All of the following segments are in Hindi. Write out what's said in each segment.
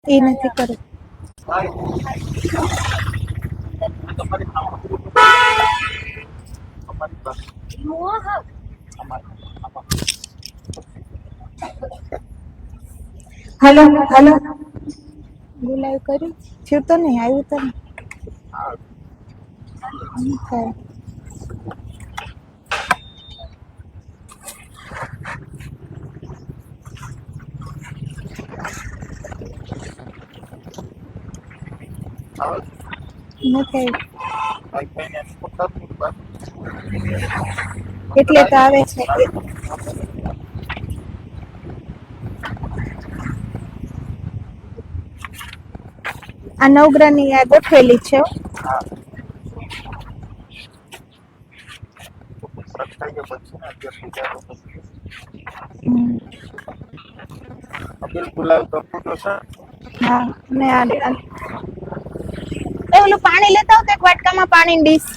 એ નથી કરવું. હલો હલો, બોલાવ કર્યું થયું તો નહીં, આવ્યું તો નહીં. થાય નથી એટલે તો આવે છે. આ નવગ્રહની આ ગોઠવેલી છે. હા, ને ઓલું પાણી લેતા આવતો એક વાટકામાં પાણીની ડીશ.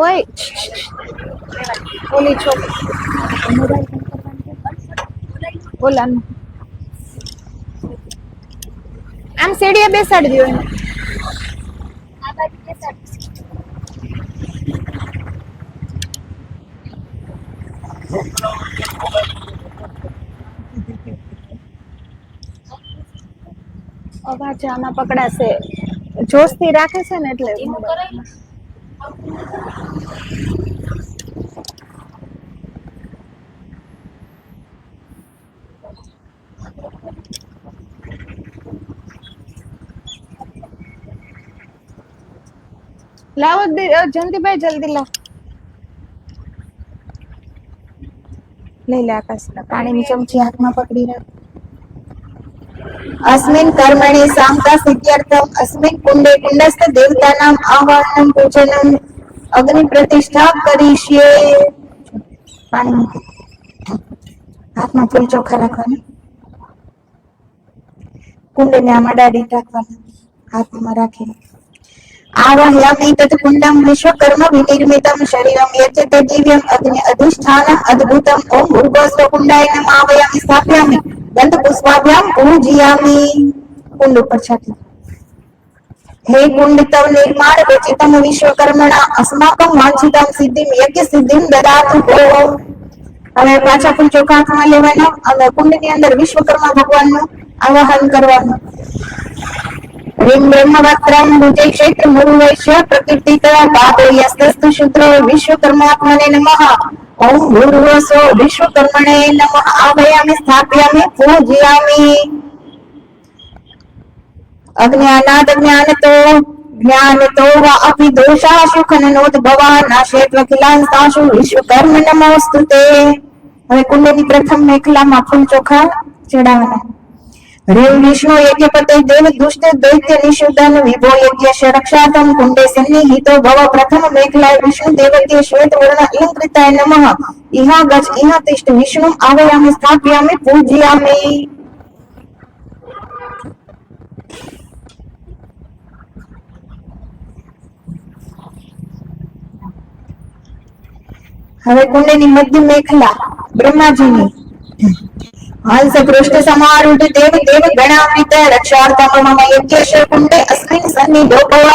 ઓય ઓલી છોકરી ઓલાનું આમ સીડીએ બેસાડી દો એને. અવાજ આમાં પકડાશે, જોશથી રાખે છે ને એટલે. લાવો જયંતિભાઈ, જલ્દી લાવ. લઈ લે આકાશ, પાણીની ચમચી હાથમાં પકડી રાખ. अस्मिन् कर्मणि सामता सिद्ध्यर्थम अस्मिन् कुंडे कुंडस्थ देवतानाम आवाहनम पूजनम अग्नि प्रतिष्ठा करिष्ये. पानी हाथમાં ફૂલ ચોખા રાખવાના, કુંડને આમાં ડાડી રાખવાના, હાથમાં રાખીને आवाहयामि तत् कुंडं विश्वकर्म विनिर्मितं शरीरं यत् दिव्यम् अग्नि अधिष्ठान अद्भुतम् ओम भूर्भुवस्व कुंडाय नमः आवाहयामि स्थापयामि दंत पुष्पाभ्याम पूजयामि. कुंड पर छाती. हे कुंड तव निर्माण रचितं विश्वकर्मणा अस्माकं वांछितं सिद्धिं यज्ञ सिद्धिं ददातु भो. હવે પાછા ફૂલ ચોખા હાથમાં લેવાના અને કુંડની અંદર વિશ્વકર્મા ભગવાનનું આવાહન કરવાનું. ह्रीं ब्रह्मवक्त्रं भुजे क्षेत्र मुरुवैश्य प्रकृतितया पादयस्तस्तु शूद्रो विश्वकर्मात्मने नमः ओम भूर्भुवस्व विश्वकर्मणे नमः आवाहयामि स्थापयामि पूजयामि. अज्ञानाद ज्ञानतो ज्ञानतो वा अपि दोषाशु खननोद्भवा नाशेत्वखिलांस्ताशु विश्वकर्म नमोस्तुते. હવે કુંડની પ્રથમ મેખલામાં ફૂલ ચોખા ચડાવવાના. ह्रीं विष्णु यज्ञपते देव दुष्ट दैत्य निषूदन विभो यज्ञ रक्षार्थं कुंडे सन्निहितो भव. प्रथम मेखलाय विष्णु देवते श्वेत वर्ण अलंकृताय नमः इहा गच्छ इहा तिष्ठ विष्णु आवाहयामि स्थापयामि पूजयामि. હવે કુંડની મધ્ય મેખલા બ્રહ્માજીની. हंस पृष्ठ समारूढ़ देव देव गणावृत रक्षार्थम मम यज्ञेश कुंडे अस्मिन् सन्निधो भव.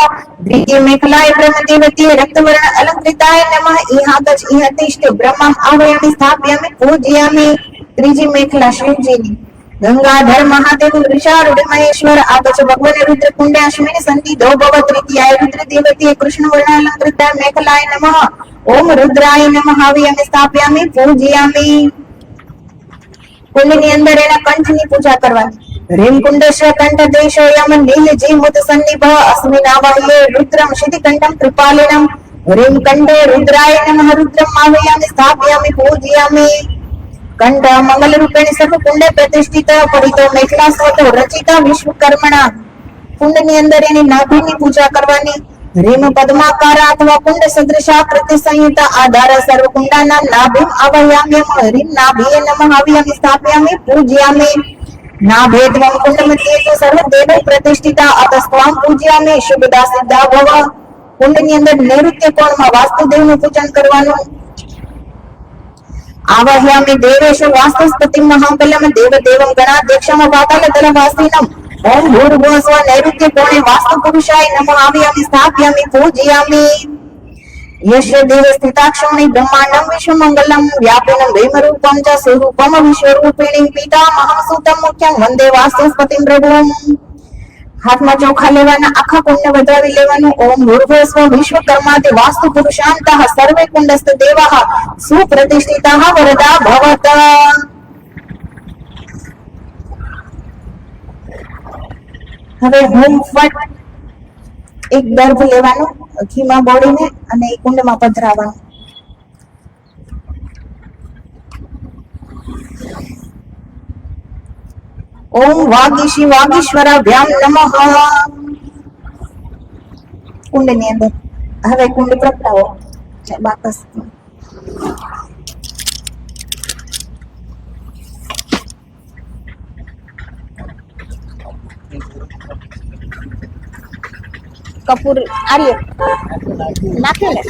द्वितीय मेखलाय ब्रह्म देवती रक्तवर्ण अलंकृताय नमः इहा गच्छ इहा तिष्ठ ब्रह्मं आवाहयामि स्थापयामि पूजयामि. ત્રીજી મેખલા શિવજીની. गंगाधर महादेव वृषारूढ़ महेश्वर आगच्छ भगवान रुद्र कुंडे अस्मिन् सन्निधो भव. तृतीयाय रुद्र देवती कृष्ण वर्ण अलंकृताय मेखलाय नमः ओम रुद्राय नमः आवाहयामि स्थापयामि पूजयामि. कुंडनी अंदर एना कंठनी पूजा करवानी. ह्रीं कुंडस्य कंठ देशो यम नील जीमुत सन्निभ अस्मिन् आवाह्ये रुद्रं शितिकंठं कृपालिनं. ह्रीं कंठे रुद्राय नमः रुद्रं आवाहयामि स्थापयामि पूजयामि. कंठ मंगल रूपेण सर्व कुंडे प्रतिष्ठित परितो मेखला स्वतो रचिता विश्वकर्मणा. कुंडनी अंदर एनी नाभिनी पूजा करवानी. ह्रीं पद्माकारा अथवा कुंड सदृशाकृति संयुक्त आधार सर्वकुंडानां नाभिम् आवाहयाम्यहम्। ह्रीं नाभये नमः हव्यं स्थापयामि पूजयामि। नाभेत्वं कुंडमध्ये तु सर्वदेवैः प्रतिष्ठिता अतस्त्वां पूजयामि। शुभदा सिद्धा भव। કુંડની અંદર નૈઋત્ય કોણમાં વાસ્તુદેવનું પૂજન કરવાનું. આવાહયામિ દેવેશ વાસ્તુસ્પતિ મહાબલમ દેવદેવમ ગણાધ્યક્ષમ પાતાલતલવાસીનમ. ઓમ ભૂર્ભુવઃ સ્વઃ નૈઋત્ય કોણે વાસ્તુ પુરુષાય નમઃ આવાહયામિ સ્થાપયામિ પૂજયામિ. યસ્ય દેવ સ્થિતાક્ષોણી બ્રહ્માંડમ વિશ્વમંગલમ વ્યાપિનમ ભીમરૂપમ ચ સ્વરૂપમ વિશ્વરૂપિણીમ પિતામહં સુતમ મુખ્યં વંદે વાસ્તુસ્પતિમ પ્રભુમ. હાથમાં ચોખા લેવાના, આખા કુંડને વધાવી લેવાનું. ઓમ ભૂર્ભુવઃ સ્વઃ વિશ્વકર્માદિ વાસ્તુ પુરુષાંતઃ સર્વે કુંડસ્થ દેવાઃ સુપ્રતિષ્ઠિતાઃ વરદા ભવત. હવે હોમ ફટ એક દર્ભ લેવાનું, ઘીમાં બોળીને અને એ કુંડમાં પધરાવવાનું. ઓમ વાગીશી વાગીશ્વરાભ્યામ નમઃ. કુંડની અંદર હવે કુંડ પ્રગટાવો. બાકસ કપૂર આર્ય નાખે ને.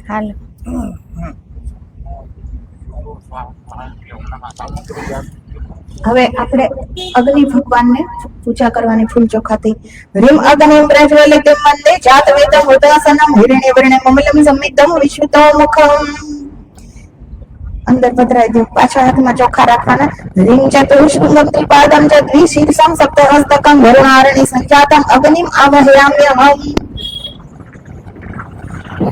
હાલ હવે આપણે અગ્નિ ભગવાનને પૂજા કરવાની ફૂલ ચોખાથી. રીમ અગ્નિ પ્રજ્વલિત મંદે જાત વેદમ ઉદાસનમ હિરણ્ય વર્ણ કમલમ સંમિતમ વિશ્વતો મુખમ. અંદર પધરાઈ દો. પાછા હાથમાં ચોખા રાખવાના. રીમ ચતુષ્કુંડમ ત્રિપાદમ ચ દ્વિશીર્ષમ સપ્તહસ્તકમ વરુણારણિ સંજાતમ અગ્નિમ આવાહયામ્યહમ.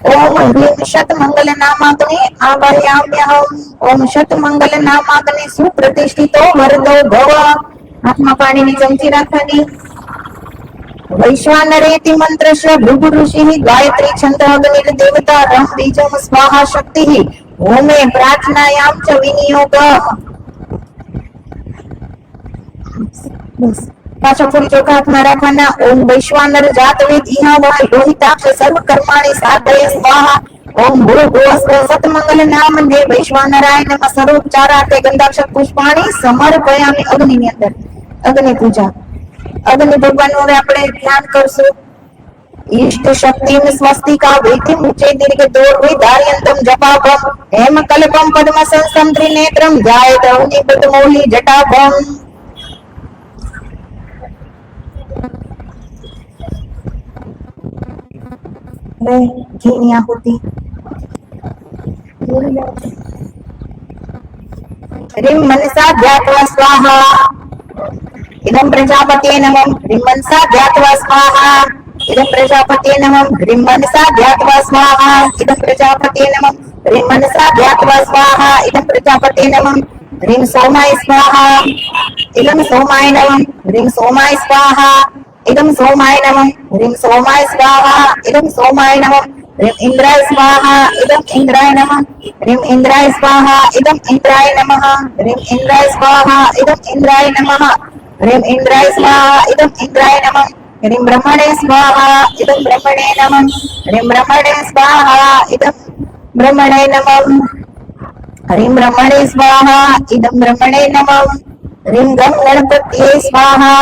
ओम ह्रीं शत मंगल नामाग्नि आवाहयाम्यहम्. ओम शत मंगल नामाग्नि सुप्रतिष्ठितो वरदो भव. हाथમાં પાણીની ચમચી રાખવાની. વૈશ્વાનરેતિ મંત્રસ્ય ભૃગુ ઋષિઃ ગાયત્રી છંદ અગ્નિર દેવતા રમ બીજમ સ્વાહા શક્તિઃ હોમે પ્રાર્થનાયામ ચ વિનિયોગ. બસ પાછો ફૂલ ચોખા હાથમાં રાખવાના. ઓમ વૈશ્વાનર જાતવેદ ઇહાવહ લોહિતાક્ષ સર્વ કર્માણિ સાધય સ્વાહા. ઓમ ભૂર્ભુવઃ સ્વઃ સતમંગલ નામને વૈશ્વાનરાય નમઃ સર્વોપચારાર્થે ગંધાક્ષર પુષ્પાણિ સમર્પયામિ. અગ્નિની અંદર અગ્નિ પૂજા. અગ્નિ ભગવાનનું હવે આપણે ધ્યાન કરશું. ઈષ્ટ શક્તિમ સ્વસ્તિકા વેતિમ ઉચ્ચે દીર્ઘ દોર્વિ ધાર્યંતમ જપાભમ હેમ કલ્પમ પદ્મ સંસ્થમ ત્રિનેત્રમ ધ્યાયેત અવનિબુદ્ધ મૌલિ જટાભમ. ઘીની આહુતિ. રીમ મનસા ધ્યાત્વા સ્વાહા. ઇદં પ્રજાપતયે નમઃ. રીમ મનસા ધ્યાત્વા સ્વાહા. ઇદં પ્રજાપતયે નમઃ. રીમ મનસા ધ્યાત્વા સ્વાહા. ઇદં પ્રજાપતયે નમઃ. રીમ મનસા ધ્યાત્વા સ્વાહા. ઇદં પ્રજાપતયે નમઃ. રીમ સોમાય સ્વાહા. ઇદં સોમાય નમઃ. રીમ સોમાય સ્વાહા. इदं सोमाय नमः. ह्रीं सोमाय स्वाहा. इदं सोमाय नमः. ह्रीं इंद्राय स्वाहा. इदं इंद्राय नमः. ह्रीं इंद्राय स्वाहा. इदं इंद्राय नमः. ह्रीं इंद्राय स्वाहा. इदं इंद्राय नमः. ह्रीं इंद्राय स्वाहा. इदं इंद्राय नमः. ह्रीं ब्रह्मणे स्वाहा. इदं ब्रह्मणे नमः. ह्रीं ब्रह्मणे स्वाहा. इदं ब्रह्मणे नमः. ह्रीं ब्रह्मणे स्वाहा. इदं ब्रह्मणे नमः. ह्रीं गं गणपतये स्वाहा.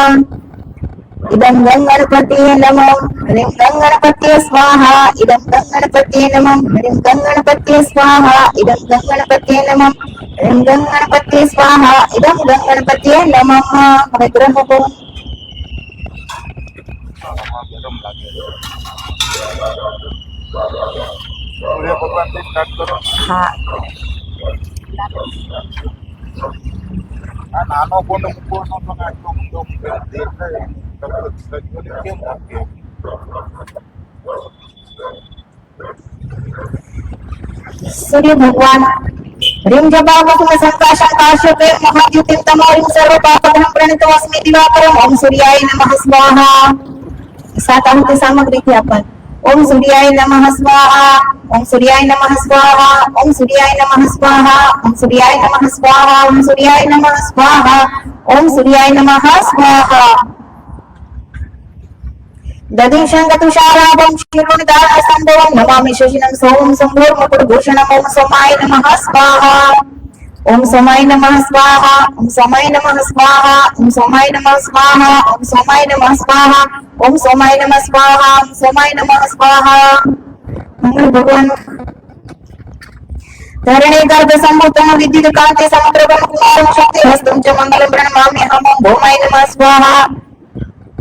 इदं गं गणपतये नमः. ह्रीं गं गणपतये स्वाहा. इदं गं गणपतये नमः. ह्रीं गं गणपतये स्वाहा. इदं गं गणपतये नमः. ह्रीं गं गणपतये स्वाहा. इदं गं गणपतये नमः. હવે ગ્રહ હો સૂર્ય ભગવાનથી સ્ટાર્ટ કરો. હા. આ નાનો ફોટો મૂકવાનો તો ને આટલો મોટો દેખાય કેમ મૂકીએ? सूर्य भगवान ह्रीं जपावकुम संकाशंकाश्यते महाद्युतिं तमोरिं सर्वपापघ्नं प्रणतोऽस्मि दिवाकरम् ओम सूर्याय नमः स्वाहा. सात आहुति सामग्री थी अपन. ओम सूर्याय नमः स्वाहा. ओम सूर्याय नमः स्वाहा. ओम सूर्याय नमः स्वाहा. ओम सूर्याय नमः स्वाहा. ओम सूर्याय नमः स्वाहा. ओम सूर्याय नमः स्वाहा. दधिशंगतुषाराभं क्षीरोनिदानसंभवं नमामि शशिनं सोमं सम्भोर्मुकुटभूषणम् ओम सोमाय नमः स्वाहा. ओम सोमाय नमः स्वाहा. ओम सोमाय नमः स्वाहा. ओम सोमाय नमः स्वाहा. ओम सोमाय नमः स्वाहा. ओम सोमाय नमः स्वाहा. ओम सोमाय नमः स्वाहा. मंगल भगवान धरणी गर्भ सम्भूतं विद्युत कांति समुद्रगं कुमारं शक्ति हस्तं च मंगलं प्रणमाम्यहम्. ओम भौमाय नमः स्वाहा.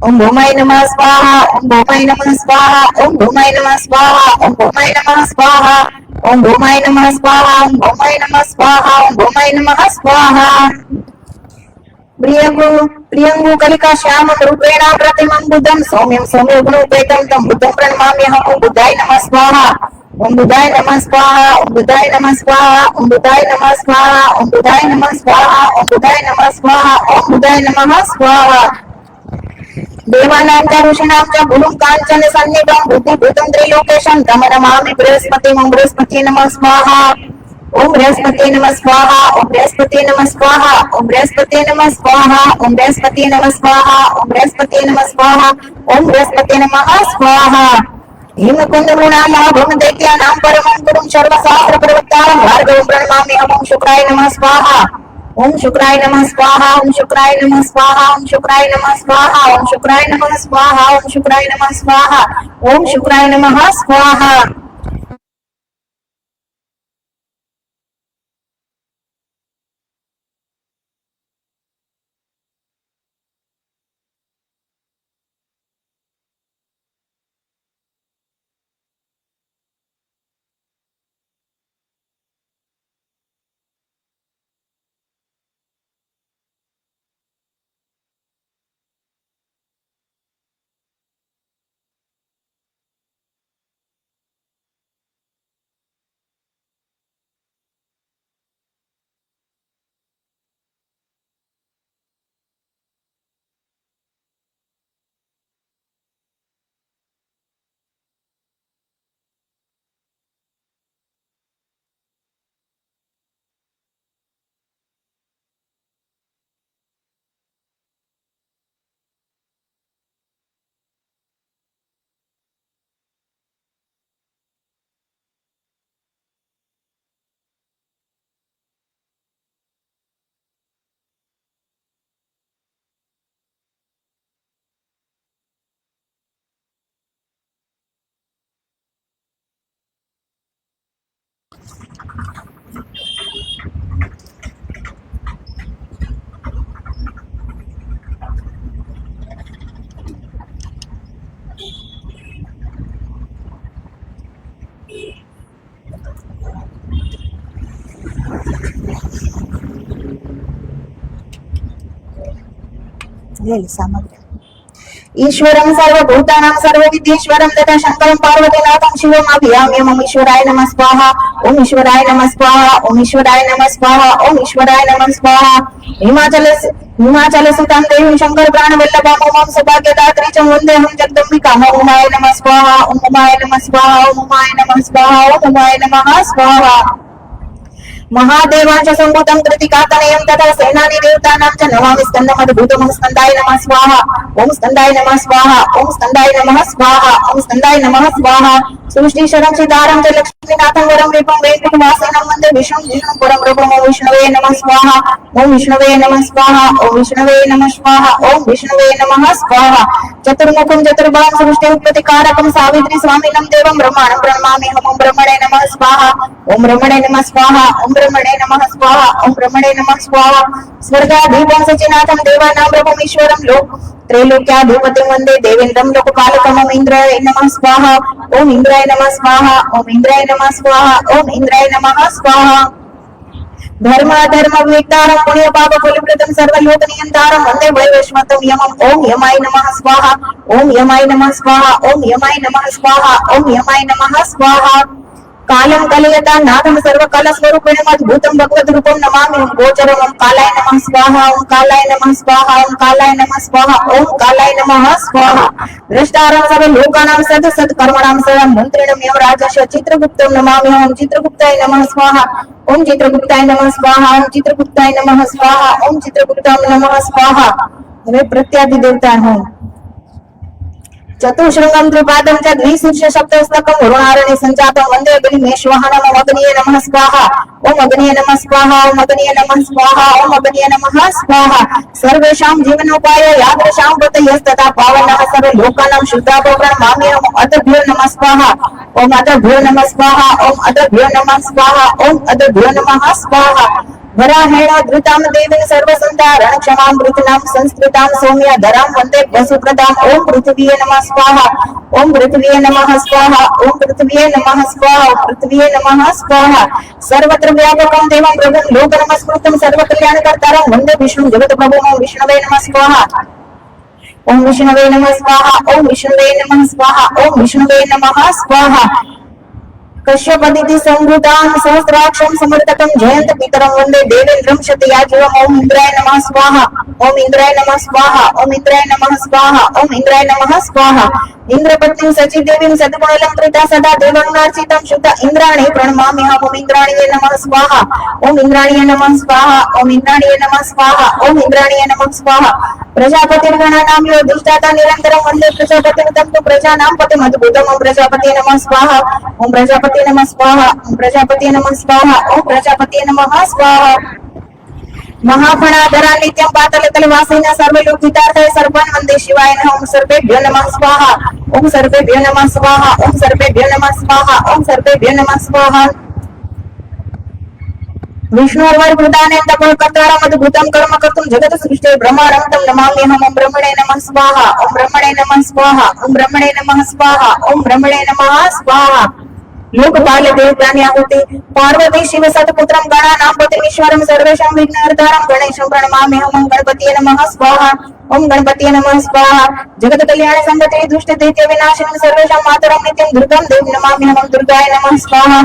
ओम भौमाय नमः स्वाहा. ओम भौमाय नमः स्वाहा. ओम भौमाय नमः स्वाहा. ओम भौमाय नमः स्वाहा. ओम भौमाय नमः स्वाहा. ओम भौमाय नमः स्वाहा. ओम भौमाय नमः स्वाहा. प्रियंगु कलिका श्यामं रूपेण प्रतिमं बुद्धं सौम्यं सौम्योपनुपेतं तं बुद्धं प्रणमाम्यहम्. ओम बुद्धाय नमः स्वाहा. ओम बुद्धाय नमः स्वाहा. ओम बुद्धाय नमः स्वाहा. ओम बुद्धाय नमः स्वाहा. ओम बुद्धाय नमः स्वाहा. ओम बुद्धाय नमः स्वाहा. ओम बुद्धाय नमः स्वाहा. देवानां च ऋषीणां च गुरुं काञ्चन सन्निभं बुद्धिभूतं त्रिलोकेशं तं नमामि बृहस्पतिं. ओम बृहस्पति नमः स्वाहा. ओम बृहस्पति नमः स्वाहा. ओम बृहस्पति नमः स्वाहा. ओम बृहस्पति नमः स्वाहा. ओम बृहस्पति नमः स्वाहा. ओम बृहस्पति नमः स्वाहा. ओम बृहस्पति नमः स्वाहा. हिमकुंदगुणामहं दैत्यानां परमं गुरुं सर्वशास्त्रप्रवक्तारं भार्गवं प्रणमाम्यहम्. ओम शुक्राय नमः स्वाहा. ओम शुक्राय नमः स्वाहा. ओम शुक्राय नमः स्वाहा. ओम शुक्राय नमः स्वाहा. ओम शुक्राय नमः स्वाहा. ओम शुक्राय नमः स्वाहा. ओम शुक्राय नमः स्वाहा. सामग्री ईश्वरं सर्वभूतानां सर्वविद्येश्वरं तथा शंकरं पार्वतीनाथं शिवमभियाम्यहम्. ओम ईश्वराय नमः स्वाहा. ओम ईश्वराय नमः स्वाहा. ओम ईश्वराय नमः स्वाहा. ओम ईश्वराय नमः स्वाहा. हिमाचल सुतां देवीं शंकर प्राणवल्लभां ओम सौभाग्यदात्री च वन्देऽहं जगदम्बिकां. ओम उमाय नमः स्वाहा. ओम उमाय नमः स्वाहा. ओम उमाय नमः स्वाहा. ओम उमाय नमः स्वाहा. महादेवांच संभूतं कृतिकातनयं तथा सेनानी देवतानां च नमामि स्कन्दमद्भुतम्. ओम स्कन्दाय नमः स्वाहा. ओम स्कन्दाय नमः स्वाहा. ओम स्कन्दाय नमः स्वाहा. ओम स्कन्दाय नमः स्वाहा. सृष्टिशरं सितारं च लक्ष्मीनाथं वरं विभं वेङ्कटवासिनं वन्दे विष्णुं जिनं परं प्रभुं. ओम विष्णवे नमः स्वाहा. ओम विष्णवे नमः स्वाहा. ओम विष्णवे नमः स्वाहा. ओम विष्णवे नमः स्वाहा. चतुर्मुखं चतुर्बाहुं सृष्टि-उत्पत्तिकारकं सावित्री स्वामिनं देवं ब्रह्माणं प्रणमाम्यहम्. ओम ब्रह्मणे नमः स्वाहा. ओम ब्रह्मणे नमः स्वाहा. ओम ब्रह्मणे नमः स्वाहा. ओम ब्रह्मणे नमः स्वाहा. स्वर्गाधिपं सचिनाथं देवानां प्रभुं ईश्वरं लोक त्रैलोक्याधिपतिं वन्दे देवेन्द्रं लोकपालकम्. ओम इंद्राय नमः स्वाहा. ओम इंद्राय नमः स्वाहा, ओम इंद्राय नमः स्वाहा, ओम इंद्राय नमः स्वाहा। धर्म अधर्म विवेकतारं पुण्य पाप फलप्रदं सर्वलोक नियंतारं वंदे वैवस्वतं यमम्। ओम यमाय नमः स्वाहा, ओम यमाय नमः स्वाहा, ओम यमाय नमः स्वाहा, ओम यमाय नमः स्वाहा। कालं कलयता नाथं सर्वकाल स्वरूपेण अद्भुतं भगवद रूपं नमामि। ओम गोचरं ओम कालाय नमः स्वाहा, ओम कालाय नमः स्वाहा, ओम कालाय नमः स्वाहा, ओम कालाय नमः स्वाहा। द्रष्टारं सर्वलोकानां सत्कर्मणां सर्वमन्त्रिणं यमराजस्य चित्रगुप्तं नमामि। ओम चित्रगुप्ताय नमः स्वाहा, ओम चित्रगुप्ताय नमः स्वाहा, ओम चित्रगुप्ताय नमः स्वाहा, ओम चित्रगुप्ताय नमः स्वाहा। હવે પ્રત્યાદિ દેવતા હું चतुश्रृंगं त्रिपादं च द्विशीर्ष सप्तस्तकं वरुणारण्य संजातं वन्दे अग्निमेश्वहनम्। ओम अग्निये नमः स्वाहा, ओम अग्निये नमः स्वाहा, ओम अग्निये नमः स्वाहा, ओम अग्निये नमः स्वाहा। सर्वेषां जीवनोपाय यादृशां पतयस्तथा पावनः सर्वलोकानां शुद्धाभो प्रणमामि। ओम अतभ्यो नमः स्वाहा, ओम अतभ्यो नमः स्वाहा, ओम अतभ्यो नमः स्वाहा, ओम अतभ्यो नमः स्वाहा। वराहेण धृतां देवीं सर्वसंतारण क्षमां पृथ्वीनां संस्कृतां सौम्याधरां वन्दे वसुप्रदां। ओम पृथिव्ये नमः स्वाहा, ओम पृथिव्ये नमः स्वाहा, ओम पृथिव्ये नमः स्वाहा, ओम पृथिव्ये नमः स्वाहा। सर्वत्र व्यापकं देवं प्रभुं लोकनमस्कृतं सर्वकल्याणकर्तारं वन्दे विष्णुं जगत्प्रभुं। ओम विष्णवे नमः स्वाहा, ओम विष्णवे नमः स्वाहा, ओम विष्णवे नमः स्वाहा, ओम विष्णवे नमः स्वाहा। कश्यपदिति संभूतां सहस्राक्षं समर्तकं जयंत पितरं वन्दे देवेन्द्रं शतयाजीवम्। ओम इंद्राय नमः स्वाहा, ओम इंद्राय नमः स्वाहा, ओम इंद्राय नमः स्वाहा, ओम इंद्राय नमः स्वाहा। इंद्रपत्नीं सचिदेवीं सद्गुणालंकृता सदा देवानुर्चितं शुद्ध इंद्राणी प्रणमामि। ओम इंद्राणीये नमः स्वाहा, ओम इंद्राणीये नमः स्वाहा, ओम इंद्राणीये नमः स्वाहा, ओम इंद्राणीये नमः स्वाहा। प्रजापतिर्गणानां यो अधिष्ठाता निरन्तरं वन्दे प्रजापतिं तं तु प्रजानां पतिमद्भुतम्। ओम प्रजापतिये नमः स्वाहा, ओम प्रजापतिये नमः स्वाहा, ओम प्रजापतिये नमः स्वाहा, ओम प्रजापतिये नमः स्वाहा। महाफणाधरा नित्यं पातलतलवासिनः सर्वलोकहितार्थाय सर्वान् वन्दे शिवाय नमः। ओम सर्वेभ्यो नमः स्वाहा, ओम सर्वेभ्यो नमः स्वाहा, ओम सर्वेभ्यो नमः स्वाहा, ओम सर्वेभ्यो नमः स्वाहा। विष्णुर्वरप्रदानेन तपोकर्तारम् अद्भुतं कर्म कर्तुं जगत् सृष्टे ब्रह्माण्डं तं नमामि। ओम ब्रह्मणे नमः स्वाहा, ओम ब्रह्मणे नमः स्वाहा, ओम ब्रह्मणे नमः स्वाहा, ओम ब्रह्मणे नमः स्वाहा। लोकपाल देवतानि आहुति पार्वती शिव सतपुत्रं गणानां पतिमीश्वरं सर्वेषां विघ्नहर्तारं गणेशं प्रणमामि। ओम गणपतिये नमः स्वाहा, ओम गणपतिये नमः स्वाहा। जगत कल्याण संगते दुष्ट दैत्य विनाशिनं सर्वेषां मातरं नित्यं दुर्गां देवीं नमामि। ओम दुर्गाय नमः स्वाहा,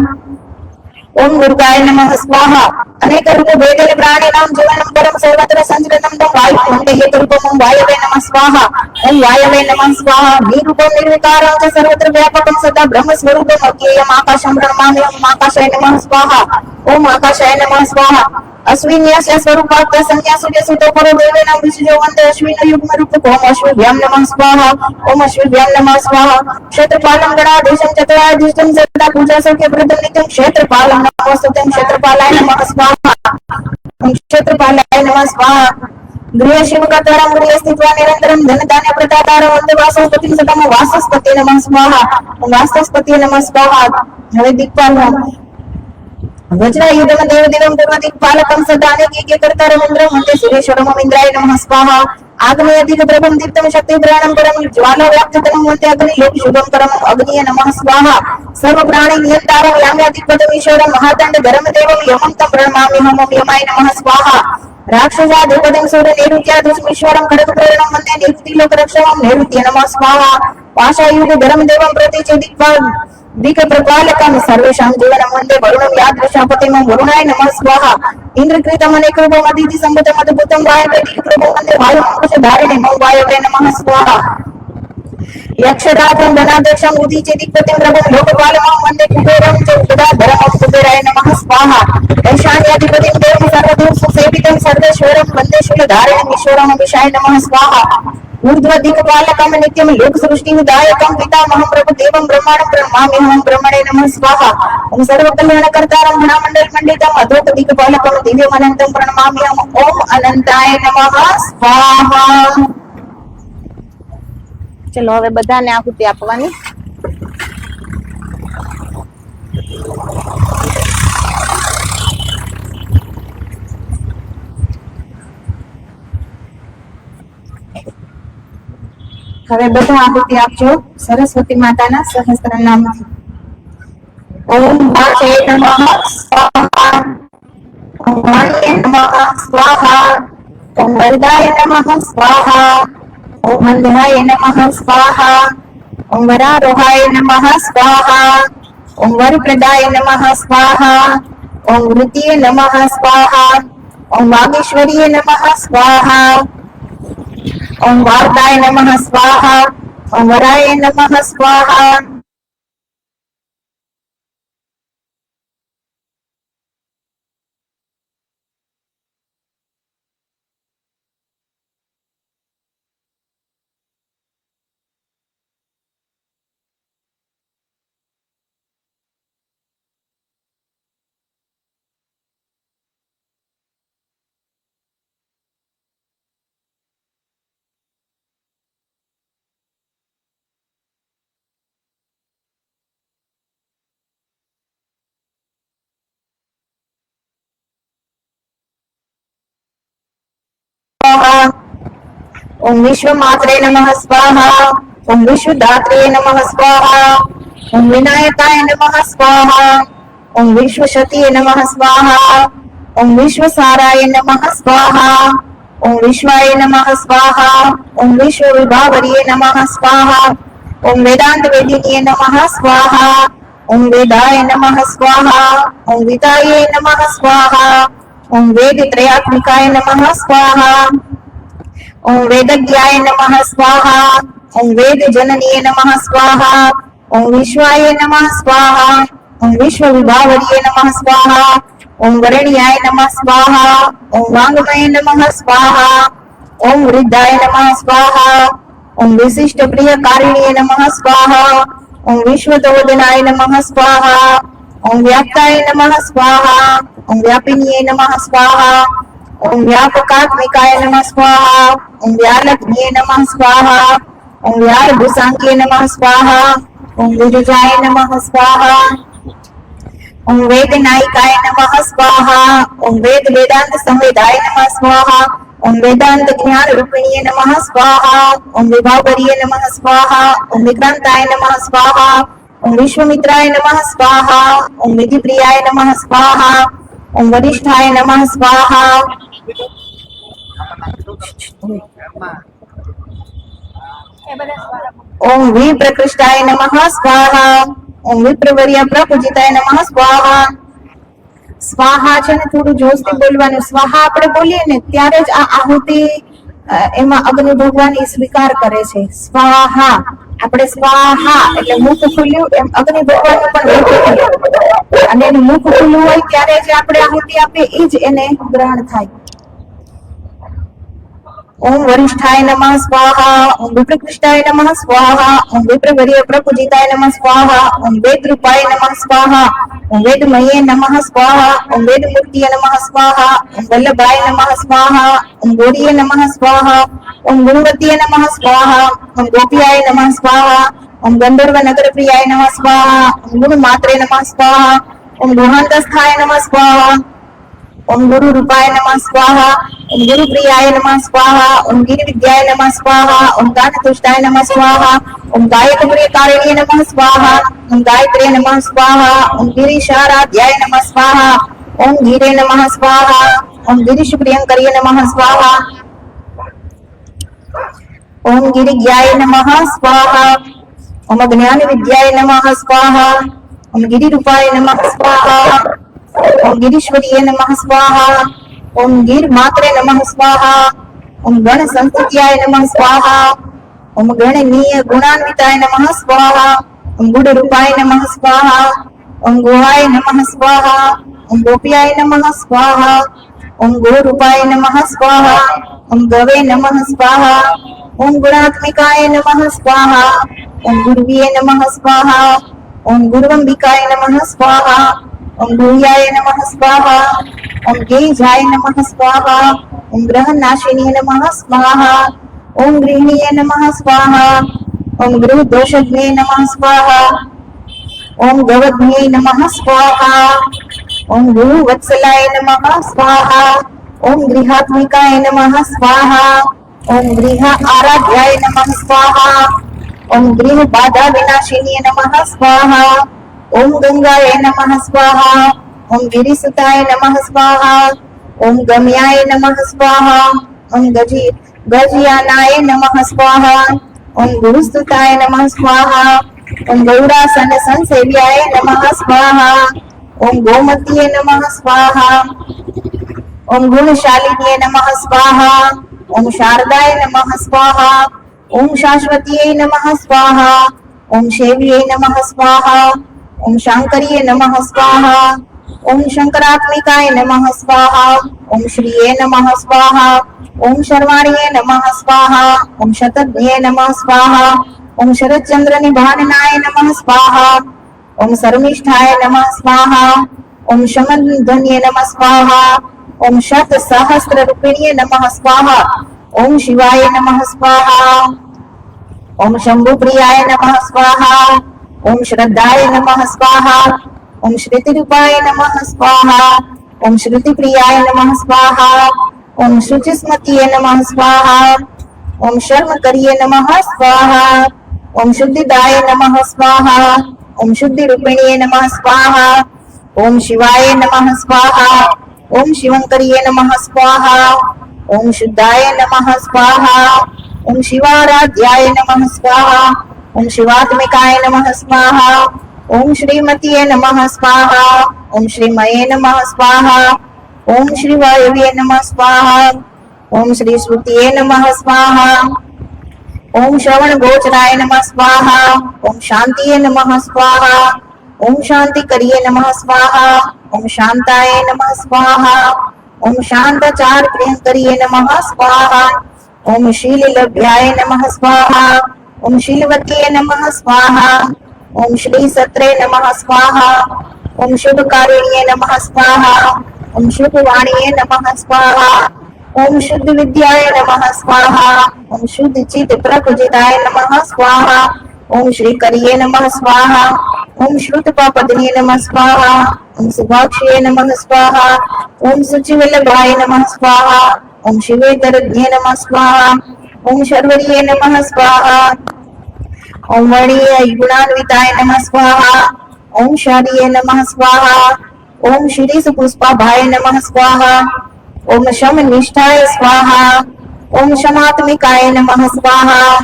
ओम दुर्गाय नमः स्वाहा। अनेक रूप भेदेन प्राणिनां जीवनं परं सर्वत्र संचरितं तं वायुं वन्दे हेतुरूपम्। ओम वायवे नमः स्वाहा, ओम वायवे नमः स्वाहा। निरूपं निर्विकारं च सर्वत्र व्यापकं सदा ब्रह्मस्वरूपम् अज्ञेयम् आकाशं प्रणमामि। ओम आकाशाय नमः स्वाहा, ओम आकाशाय नमः स्वाहा। अश्विन्यस्य स्वरूपात् संज्ञासुजसुतो परो देवेनां विसृजो वन्दे अश्विनयुग्मरूपम्। ओम अश्विभ्यां नमः स्वाहा, ओम अश्विभ्यां नमः स्वाहा। क्षेत्रपालं गणाधीशं चतुराधीशं सदा पूजासौख्यप्रदं नित्यं क्षेत्रपालं नमोस्तुते। क्षेत्रपालाय नमः स्वाहा, ओम क्षेत्रपालाय नमः स्वाहा। गृह शिवकर्तारं गृहस्थित्वा निरन्तरं धनधान्य प्रदातारं वन्दे वासस्पतिं सदा। वासस्पते नमः स्वाहा, ओम वासस्पते नमः स्वाहा। હવે દિક્પાલ वज्रायुधम देवदेवं पूर्वदिक्पालकं सदा अनेकैक्यकर्तारं इन्द्रं वन्दे सुरेश्वरम्। ओम इंद्राय नमः स्वाहा। आग्नेयाधिकप्रभं दीप्तं शक्तिप्राणं परं ज्वालाव्याप्ततमं वन्दे अग्निलोकशुभंकरम्। अग्निये नमः स्वाहा। सर्वप्राणिनियन्तारं याम्याधिपतिमीश्वरं महादण्डधरमदेवं यमं तं प्रणमामि। ओम यमाय नमः स्वाहा। राक्षसाधिपतिं सूर्यनिरुत्याधीश्वरं खड्गप्रेरणं वन्दे निवृत्तिलोकरक्षकं निवृत्तये नमः स्वाहा। पाशायुधधरमदेवं प्रतिचेदिक्पाल दिक्प्रपालकं सर्वेषां जीवनं वन्दे वरुणं यादृशापतिं। वरुणाय नमः स्वाहा। इन्द्रकृतम् अनेकरूपम् अदिति सम्भूतम् अद्भुतं वायुप्रभुं वन्दे वायुमंकुशधारिणीं। ओम वायवे नमः स्वाहा। यक्षराजं धनाध्यक्षं उदीचेदिक्पतिं प्रभुं लोकपालं वन्दे कुबेरं च उपदाधरम्। ओम कुबेराय नमः स्वाहा। ईशान्याधिपतिं देवं सर्वदेवसेवितं सर्वेश्वरं वन्दे शूलधारिणीं ईश्वरम्। विशाय नमः स्वाहा। ऊर्ध्वदिक्पालकं नित्यं लोकसृष्टिविधायकं पितामहं प्रभुदेवं ब्रह्माण्डं प्रणमामि। ओम ब्रह्मणे नमः स्वाहा। ओम सर्वकल्याणकर्तारं घनामण्डलमण्डितं अधोपदिक्पालकं दिव्यमनन्तं प्रणमामि। ओम अनंताय नमः स्वाहा। चलो હવે બધાને આહુતિ આપવાની। હવે બધા આહુતિ આપજો સરસ્વતી માતાના સહસ્ત્ર નામથી. ઓમ વાચે નમઃ સ્વાહા, ઓમ વાણ્યે નમઃ સ્વાહા, ઓમ વરદાય નમઃ સ્વાહા, ઓમ અંધાય નમઃ સ્વાહા, ઓમ વરારોહાય નમઃ સ્વાહા, ઓમ વરપ્રદાય નમઃ સ્વાહા, ઓમ વૃત્તિએ નમઃ સ્વાહા, ઓમ વાગેશ્વરીય નમઃ સ્વાહા, ઓમ વાર્તાય નમઃ સ્વાહા, ઓમ વરાય નમઃ સ્વાહા. ओम विश्व मात्रे नमः स्वाहा, ओम विश्व दात्रे नमः स्वाहा, ओम विनायकाय नमः स्वाहा, ओम विश्व शतीय नमः स्वाहा, ओम विश्व साराय नमः स्वाहा, ओम विश्वाय नमः स्वाहा, ओम विश्व विभावरीय नमः स्वाहा, ओम वेदांत वेदिनीय नमः स्वाहा, ओम वेदाय नमः स्वाहा, ओम विदाय नमः स्वाहा, ओम वेद त्रयात्मिकाय नमः स्वाहा, ओम वेदज्ञाय नमः स्वाहा, ओम वेद जननीय नमः स्वाहा, ओम विश्वाय नमः स्वाहा, ओम विश्व विभावरीय नमः स्वाहा, ओम वरणीयाय नमः स्वाहा, ओम वांगमय नमः स्वाहा, ओम वृद्धाय नमः स्वाहा, ओम विशिष्ट प्रिय कारिणीय नमः स्वाहा, ओम विश्वतोदनाय नमः स्वाहा, ओम व्याप्ताय नमः स्वाहा, ओम व्यापिनीय नमः स्वाहा, ओम व्यापकात्मिकाय नमः स्वाहा, ओम व्यालग्निये नमः स्वाहा, ओम व्यालभूषांकिये नमः स्वाहा, ओम विरजाय नमः स्वाहा, ओम वेदनायिकाय नमः स्वाहा, ओम वेद वेदांत संवेदाय नमः स्वाहा, ओम वेदांत ज्ञान रूपिणीये नमः स्वाहा, ओम विभावरीय नमः स्वाहा, ओम विक्रांताय नमः स्वाहा, ओम विश्वमित्राय नमः स्वाहा, ओम विधिप्रियाय नमः स्वाहा, ओम वरिष्ठाय नमः स्वाहा, ओम विप्रकृष्टाय नमः स्वाहा, ओम विप्रवर्य प्रपूजिताय नमः स्वाहा. સ્વાહા છે ને થોડું જોશથી બોલવાનું. સ્વાહા આપણે બોલીએ ને ત્યારે જ આ આહુતિ એમાં અગ્નિ ભગવાન એ સ્વીકાર કરે છે. સ્વાહા આપણે સ્વાહા એટલે મુખ ખુલ્યું, એમ અગ્નિ ભગવાન પણ મુખ ખુલ્યું, અને એનું મુખ ખુલ્લું હોય ત્યારે જ આપણે આહુતિ આપીએ એ જ એને ગ્રહણ થાય. ओम वरिष्ठाय नमः स्वाहा, ओम विप्रकृष्टाय नमः स्वाहा, ओम विप्रवर्य प्रपूजिताय नमः स्वाहा, ओम वेदरूपाय नमः स्वाहा, ओम वेदमये नमः स्वाहा, ओम वेदमूर्तिये नमः स्वाहा, ओम वल्लभाय नमः स्वाहा, ओम गौरीये नमः स्वाहा, ओम गुणवतीये नमः स्वाहा, ओम गोपियाय नमः स्वाहा, ओम गंधर्व नगर प्रियाय नमः स्वाहा, ओम गुणमात्रे नमः स्वाहा, ओम गुहांतस्थाय नमः स्वाहा, ओम गुरु रूपाय नमः स्वाहा, ओम गुरु प्रियाय नमः स्वाहा, ओम गिरि विद्याय नमः स्वाहा, ओम गानतुष्टाय नमः स्वाहा, ओम गायक प्रियकारिण्ये नमः स्वाहा, ओम गायत्रे नमः स्वाहा, ओम गिरीशाराध्याय नमः स्वाहा, ओम गिरे नमः स्वाहा, ओम गिरीश प्रियंकर्ये नमः स्वाहा, ओम गिरिज्ञाय नमः स्वाहा, ओम ज्ञान विद्याय नमः स्वाहा, ओम गिरिरूपाय नमः स्वाहा, ओम गिरीश्वरीय नमः स्वाहा, ओम गिर मात्रे नमः स्वाहा, ओम गण संस्थित्याय नमः स्वाहा, ओम गणनीय गुणान्विताय नमः स्वाहा, ओम गुण रूपाय नमः स्वाहा, ओम गुहाय नमः स्वाहा, ओम गोप्याय नमः स्वाहा, ओम गो रूपाय नमः स्वाहा, ओम गवे नमः स्वाहा, ओम गुणात्मिकाय नमः स्वाहा, ओम गुरुवे नमः स्वाहा, ओम गुरुवंबिकाय नमः स्वाहा, ओम गुह्याय नमः स्वाहा, ओम गेजाय नमः स्वाहा, ओम ग्रहनाशिनी नमः स्वाहा, ओम गृहिणीय नमः स्वाहा, ओम गृह दोषज्ञे नमः स्वाहा, ओम गवज्ञे नमः स्वाहा, ओम गुरु वत्सलाय नमः स्वाहा, ओम गृहात्मिकाय नमः स्वाहा, ओम गृह आराध्याय नमः स्वाहा। ओम गृह बाधा विनाशिनी नमः स्वाहा। ओम गंगाय नमः स्वाहा। ओम गिरिसुताय नमः स्वाहा। ओम गम्याय नमः स्वाहा। ओम गजयानाय नमः स्वाहा। ओम गुरुस्तुताय नमः स्वाहा। ओम गौरासन संसेव्याय नमः स्वाहा। ओम गोमतीय नमः स्वाहा। ओम गुणशालिन्ये नमः स्वाहा। ओम शारदाय नमः स्वाहा। ओम शाश्वतीये नमः स्वाहा। ओम शैव्ये नमः स्वाहा। ओम शांकर्ये नमः स्वाहा। ओम शंकरात्मिकाय नमः स्वाहा। ओम श्रीये नमः स्वाहा। ओम शर्वाणिये नमः स्वाहा। ओम शतज्ञे नमः स्वाहा। ओम शरच्चंद्र निभाननाय नमः स्वाहा। ओम सर्मिष्ठाय नमः स्वाहा। ओम शमनध्वन्ये नमः स्वाहा। ओम शत सहस्र रूपिण्ये नमः स्वाहा। ओम शिवाय नमः स्वाहा। ओम शंभु प्रियाय नमः स्वाहा। ओम श्रद्धाय नमः स्वाहा। ओम श्रुति रूपाय नमः स्वाहा। ओम श्रुति प्रियाय नमः स्वाहा। ओम शुचिस्मतीय नमः स्वाहा। ओम शर्म करिये नमः स्वाहा। ओम शुद्धिदाय नमः स्वाहा। ओम शुद्धि रूपिण्ये नमः स्वाहा। ओम शिवाय नमः स्वाहा। ओम शिवंकर्ये नमः स्वाहा। ओम शुद्धाय नमः स्वाहा। ओम शिवाराध्याय नमः स्वाहा। ओम शिवात्मिकाय नमः स्वाहा। ओम श्रीमतीये नमः स्वाहा। ओम श्रीमये नमः स्वाहा। ओम श्री वायव्ये नमः स्वाहा। ओम श्री श्रुतिये नमः स्वाहा। ओम श्रवण गोचराय नमः स्वाहा। ओम शांतिये नमः स्वाहा। ओम शांति करिये नमः स्वाहा। ओम शांताय नमः स्वाहा। ओम शांताचार प्रियंकरिये नमः स्वाहा। ओम शीललभ्याय नमः स्वाहा। ओम शीलवत्ये नमः स्वाहा। ओम श्री सत्रे नमः स्वाहा। ओम शुभकारिण्ये नमः स्वाहा। ओम शुभवाणीये नमः स्वाहा। ओम शुद्ध विद्याय नमः स्वाहा। ओम शुद्ध चित प्रभुजिताय नमः स्वाहा। ओम श्री करिये नमः स्वाहा। ओम श्रुत पापदने नमः स्वाहा। ओम सुभाक्षये नमः स्वाहा। ओम सुचिवल्लभाय नमः स्वाहा। ओम शिवेतरज्ञे नमः स्वाहा। ओम शर्वरीये नमः स्वाहा। ओम वर्णीय गुणान्विताय नमः स्वाहा। ओम शारीये नमः स्वाहा। ओम श्री सुपुष्पाभाय नमः स्वाहा। ओम शम निष्ठाय स्वाहा। ओम शमात्मिकाय नमः स्वाहा।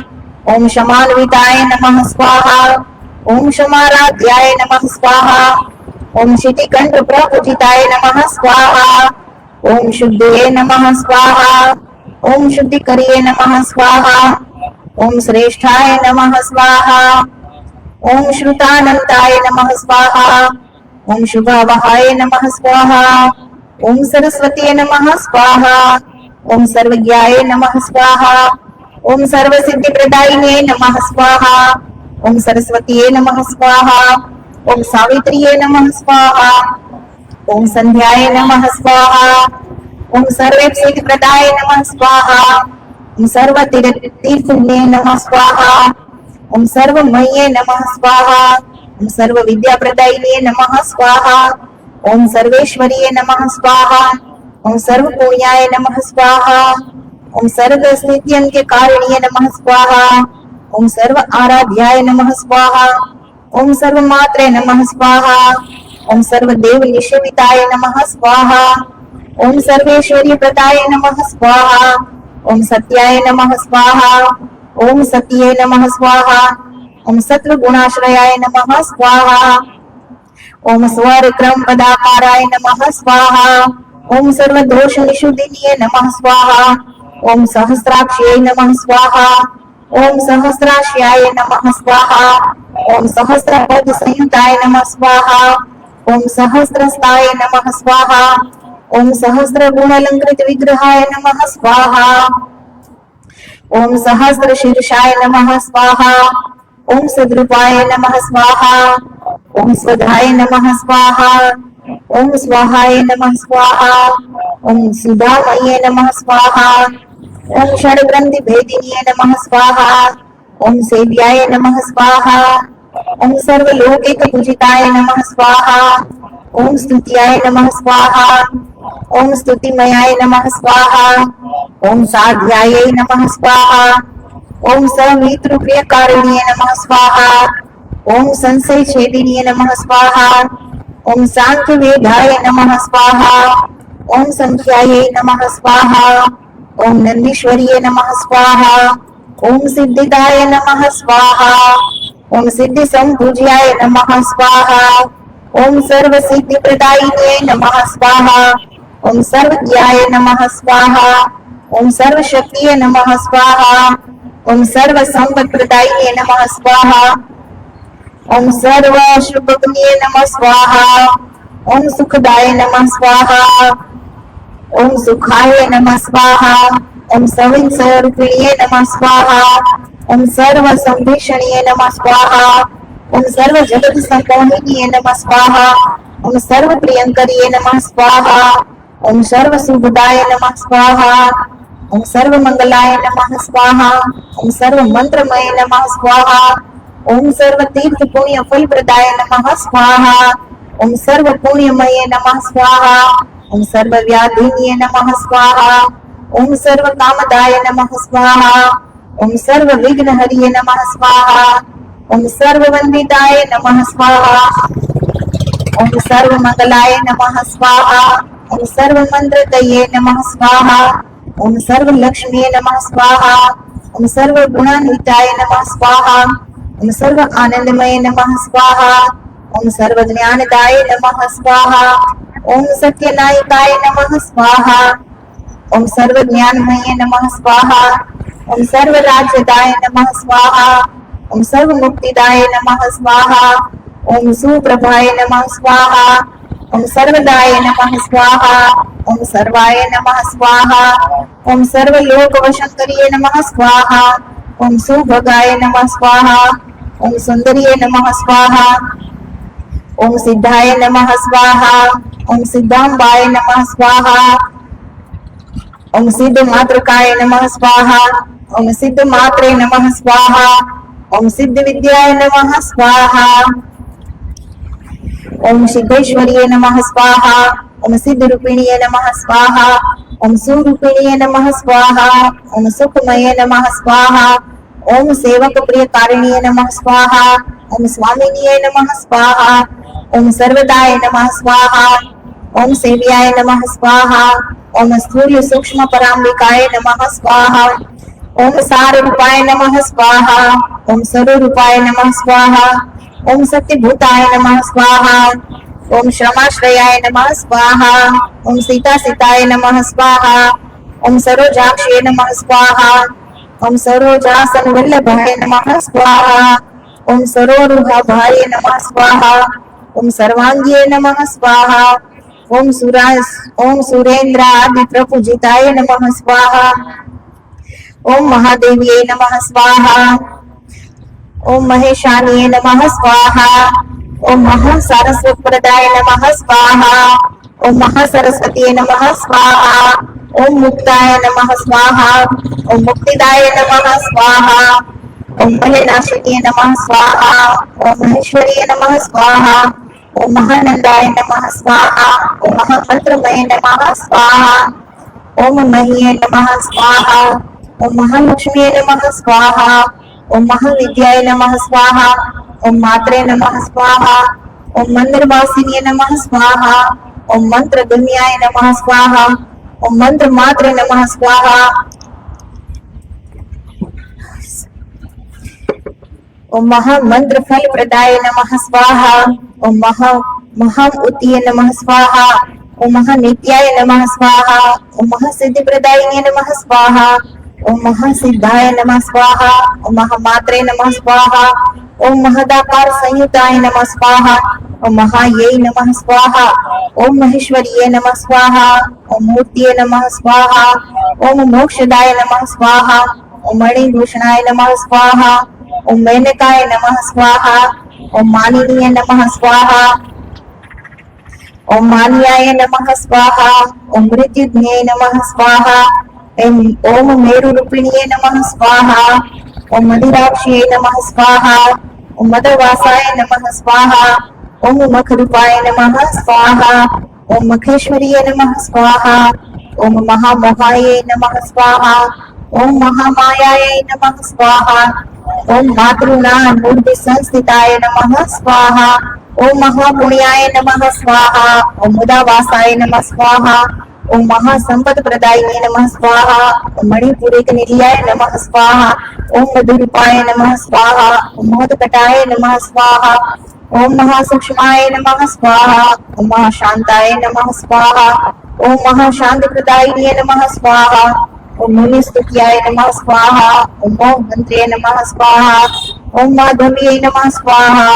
ओम शमान्विताय नमः स्वाहा। ओम शमाराध्याय नमः स्वाहा। ओम शितिकंठ प्रपूजिताय नमः स्वाहा। ओम शुद्धये नमः स्वाहा। ओम शुद्धिकर्ये नमः स्वाहा। ओम श्रेष्ठाय नमः स्वाहा। ओम श्रुतानंताय नमः स्वाहा। ओम शुभावहाय नमः स्वाहा। ओम सरस्वती नमः स्वाहा। ओम सर्वज्ञाय नमः स्वाहा। ओम सर्वसिद्धिप्रदायिने नमः स्वाहा। ओम सरस्वतीये नमः स्वाहा। ओम सावित्र्ये नमः स्वाहा। ओम संध्याय नमः स्वाहा। ओम सर्वेप्सिद्धिप्रदाय नमः स्वाहा। ओम सर्वतीर्थने नमः स्वाहा। ओम सर्वमये नमः स्वाहा। ओम सर्वविद्याप्रदायिने नमः स्वाहा। ओम सर्वेश्वरीये नमः स्वाहा। ओम सर्वपुण्याय नमः स्वाहा। ओम सर्वस्थित्यं के कारणीय नमः स्वाहा। ओम सर्व आराध्याय नमः स्वाहा। ओम सर्वमात्रे नमः स्वाहा। ओम सर्वदेव निषेविताय नमः स्वाहा। ओम सर्वेश्वरी प्रदाय नमः स्वाहा। ओम सत्याय नमः स्वाहा। ओम सत्ये नमः स्वाहा। ओम सत्व गुणाश्रयाय नमः स्वाहा। ओम स्वर क्रम पदाकाराय नमः स्वाहा। ओम सर्वदोष निषुद्धिनिये नमः स्वाहा। ओम सहस्राक्ष्यै नमः स्वाहा। ओम सहस्राक्ष्याय नमः स्वाहा। ओम सहस्रपद संयुताय नमः स्वाहा। ओम सहस्रस्ताय नमः स्वाहा। ओम सहस्र गुणालंकृत विग्रहाय नमः स्वाहा। ओम सहस्र शीर्षाय नमः स्वाहा। ओम सद्रूपाय नमः स्वाहा। ओम स्वधाय नमः स्वाहा। ओम स्वाहाय नमः स्वाहा। ओम सुधामये नमः स्वाहा। ओम षड्ग्रंथि भेदिनीय नमः स्वाहा। ओम सेव्याय नमः स्वाहा। ओम सर्वलोकिक पूजिताय नमः स्वाहा। ओम स्तुत्याय नमः स्वाहा। ओम स्तुतिमयाय नमः स्वाहा। ओम साध्यायै नमः स्वाहा। ओम समित्रप्रियकारिण्ये नमः स्वाहा। ओम संशय छेदिन्ये नमः स्वाहा। ओम सांख्यवेदाय नमः स्वाहा। ओम संख्यायै नमः स्वाहा। ओम नंदीश्वर्ये नमः स्वाहा। ओम सिद्धिदाय नमः स्वाहा। ओम सिद्धि संपूज्याय नमः स्वाहा। ओम सर्व सिद्धि प्रदायिने नमः स्वाहा। ओम सर्वज्ञाय नमः स्वाहा। ओम सर्व शक्तिये नमः स्वाहा। ओम सर्व संपत् प्रदायिने नमः स्वाहा। ओम सर्व शुभज्ञे नमः स्वाहा। ओम सुखदाय नमः स्वाहा। ओम सुखाय नमः स्वाहा। ओम सविंसरूपिणे नमः स्वाहा। ओम सर्व संभीषणीय नमः स्वाहा। ओम सर्व जगत संमोहिनीय नमः स्वाहा। ओम सर्व प्रियंकरीय नमः स्वाहा। ओम सर्व शुभदाय नमः स्वाहा। ओम सर्व मंगलाय नमः स्वाहा। ओम सर्व मंत्रमय नमः स्वाहा। ओम सर्व तीर्थ पुण्य फल प्रदाय नमः स्वाहा। ओम सर्व पुण्यमय नमः स्वाहा। ओम सर्व व्याधिन्ये नमः स्वाहा। ओम सर्व कामदाय नमः स्वाहा। ओम सर्व विघ्नहरिये नमः स्वाहा। ओम सर्व वंदिताय नमः स्वाहा। ओम सर्व मंगलाय नमः स्वाहा। ओम सर्व मंत्रतये नमः स्वाहा। ओम सर्व लक्ष्मीये नमः स्वाहा। ओम सर्व गुणान्विताय नमः स्वाहा। ओम सर्व आनंदमय नमः स्वाहा। ओम सर्व ज्ञानदाय नमः स्वाहा। ओम सत्यनायकाय नमः स्वाहा। ओम सर्व ज्ञानमय नमः स्वाहा। ओम सर्व राज्यदाय नमः स्वाहा। ओम सर्व मुक्तिदाय नमः स्वाहा। ओम सुप्रभाय नमः स्वाहा। ओम सर्वदाय नमः स्वाहा। ओम सर्वाय नमः स्वाहा। ओम सर्वलोकवशंकरिये नमः स्वाहा। ओम सुभगाय नमः स्वाहा। ओम सुंदरिये नमः स्वाहा। ओम सिद्धाय नमः स्वाहा। ओम सिद्धांबाय नमः स्वाहा। ओम सिद्ध मात्रकाय नमः स्वाहा। ओम सिद्ध मात्रे नमः स्वाहा। ओम सिद्ध विद्याय नमः स्वाहा। ओम सिद्धेश्वर्ये नमः स्वाहा। ओम सिद्ध रूपिणीये नमः स्वाहा। ओम सुरूपिणीये नमः स्वाहा। ओम सुखमये नमः स्वाहा। ओम सेवक प्रियकारिणीये नमः स्वाहा। ओम स्वामिनीये नमः स्वाहा। ओम सर्वदाय नमः स्वाहा। ओम सेव्याय नमः स्वाहा। ओम स्थूल सूक्ष्म पराम्बिकाय नमः स्वाहा। ओम सार रूपाय नमः स्वाहा। ओम स्वरूपाय नमः स्वाहा। ओम सत्यभूताय नमः स्वाहा। ओम श्रमाश्रयाय नमः स्वाहा। ओम सीतासिताय नमः स्वाहा। ओम सरोजाक्षये नमः स्वाहा। ओम सरोजासन वल्लभाय नमः स्वाहा। ओम सरोरुहाभाय नमः स्वाहा। ओम सर्वांगिये नमः स्वाहा। ओम सुरेंद्र आदि प्रपूजिताय नमः स्वाहा। ओम महादेव्ये नमः स्वाहा। ओम महेशानिये नमः स्वाहा। ओम महासारस्वतप्रदाय नमः स्वाहा। ओम महासरस्वतीये नमः स्वाहा। ओम मुक्ताय नमः स्वाहा। ओम मुक्तिदाय नमः स्वाहा। ओम भयनाशिन्ये नमः स्वाहा। ओम महेश्वर्ये नमः स्वाहा। ओम महानंदाय नमः स्वाहा। ओम महामंत्रमये नमः स्वाहा। ओम मह्ये नमः स्वाहा। ओम महालक्ष्मीये नमः स्वाहा। ओम महाविद्याय नमः स्वाहा। ओम मात्रे नमः स्वाहा। ओम मंदिरवासिन्ये नमः स्वाहा। ओम मंत्रगम्याय नमः स्वाहा। ओम मंत्र मात्रे नमः स्वाहा। ओम महामंत्र फल प्रदाय नमः स्वाहा। ओम महाउतिये नमः स्वाहा। ओम महानित्याय नमः स्वाहा। ओम महासिद्धि प्रदायिने नमः स्वाहा। ओम महासिद्धाय नमः स्वाहा। ओम महामात्रे नमः स्वाहा। ओम महदाकार संयुताय नमः स्वाहा। ओम महायै नमः स्वाहा। ओम महेश्वर्ये नमः स्वाहा। ओम मूर्तिये नमः स्वाहा। ओम मोक्षदाय नमः स्वाहा। ओम मणिभूषणाय नमः स्वाहा। ओम मेनकाय नमः स्वाहा। ओम मानिनीय नमः स्वाहा। ओम मान्याय नमः स्वाहा। ओम मृत्युज्ञे नमः स्वाहा। ओम मेरुरूपिण्ये नमः स्वाहा। ओम मदिराक्षिये नमः स्वाहा। ओम मदवासाय नमः स्वाहा। ओम मखरूपाय नमः स्वाहा। ओम मखेश्वर्ये नमः स्वाहा। ओम महामोहाय नमः स्वाहा। ओम महामायाय नमः स्वाहा। ओम मातृनाथ मूर्ति संस्थिताय नमः स्वाहा। ओम महापुण्याय नमः स्वाहा। ओम मुदावासाय नमः स्वाहा। ओम महासंपद प्रदायिने नमः स्वाहा। ओम मणिपुरिक निलयाय नमः स्वाहा। ओम मधुरूपाय नमः स्वाहा। ओम मोदकटाय नमः स्वाहा। ओम महासूक्ष्माय नमः स्वाहा। ओम महाशांताय नमः स्वाहा। ओम महाशांति प्रदायिने नमः स्वाहा। ओम मुनिस्तुत्याय नमः स्वाहा। ओम मंत्रे नमः स्वाहा। ओम माधवीय नमः स्वाहा।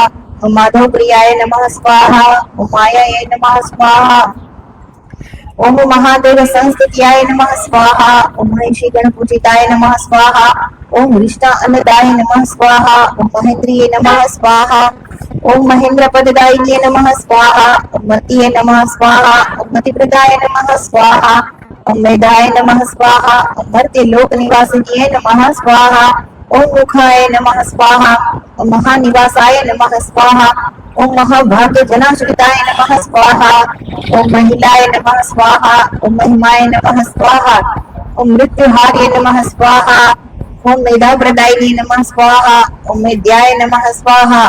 ओम माधव प्रियाय नमः स्वाहा। ओम मायाय नमः स्वाहा। ओम महादेव संस्तुत्याय नमः स्वाहा। ओम महिषी गणपूजिताय नमः स्वाहा। ओम हृष्टा अन्नदाय नमः स्वाहा। ओम महेंद्रिये नमः स्वाहा। ओम महेंद्र पददायिने नमः स्वाहा। ओम मतीये नमः स्वाहा। ओम मतिप्रदाय नमः स्वाहा। ओम मेधाय नमः स्वाहा। ओम मर्त्य लोक निवासिने नमः स्वाहा। ओम मुखाय नमः स्वाहा। ओम महानिवासाय नमः स्वाहा। ओम महाभाग्य जनाश्रिताय नमः स्वाहा। ओम महिलाय नमः स्वाहा। ओम महिमाय नमः स्वाहा। ओम मृत्युहार्य नमः स्वाहा। ओम मेधाप्रदायिने नमः स्वाहा। ओम मेध्याय नमः स्वाहा।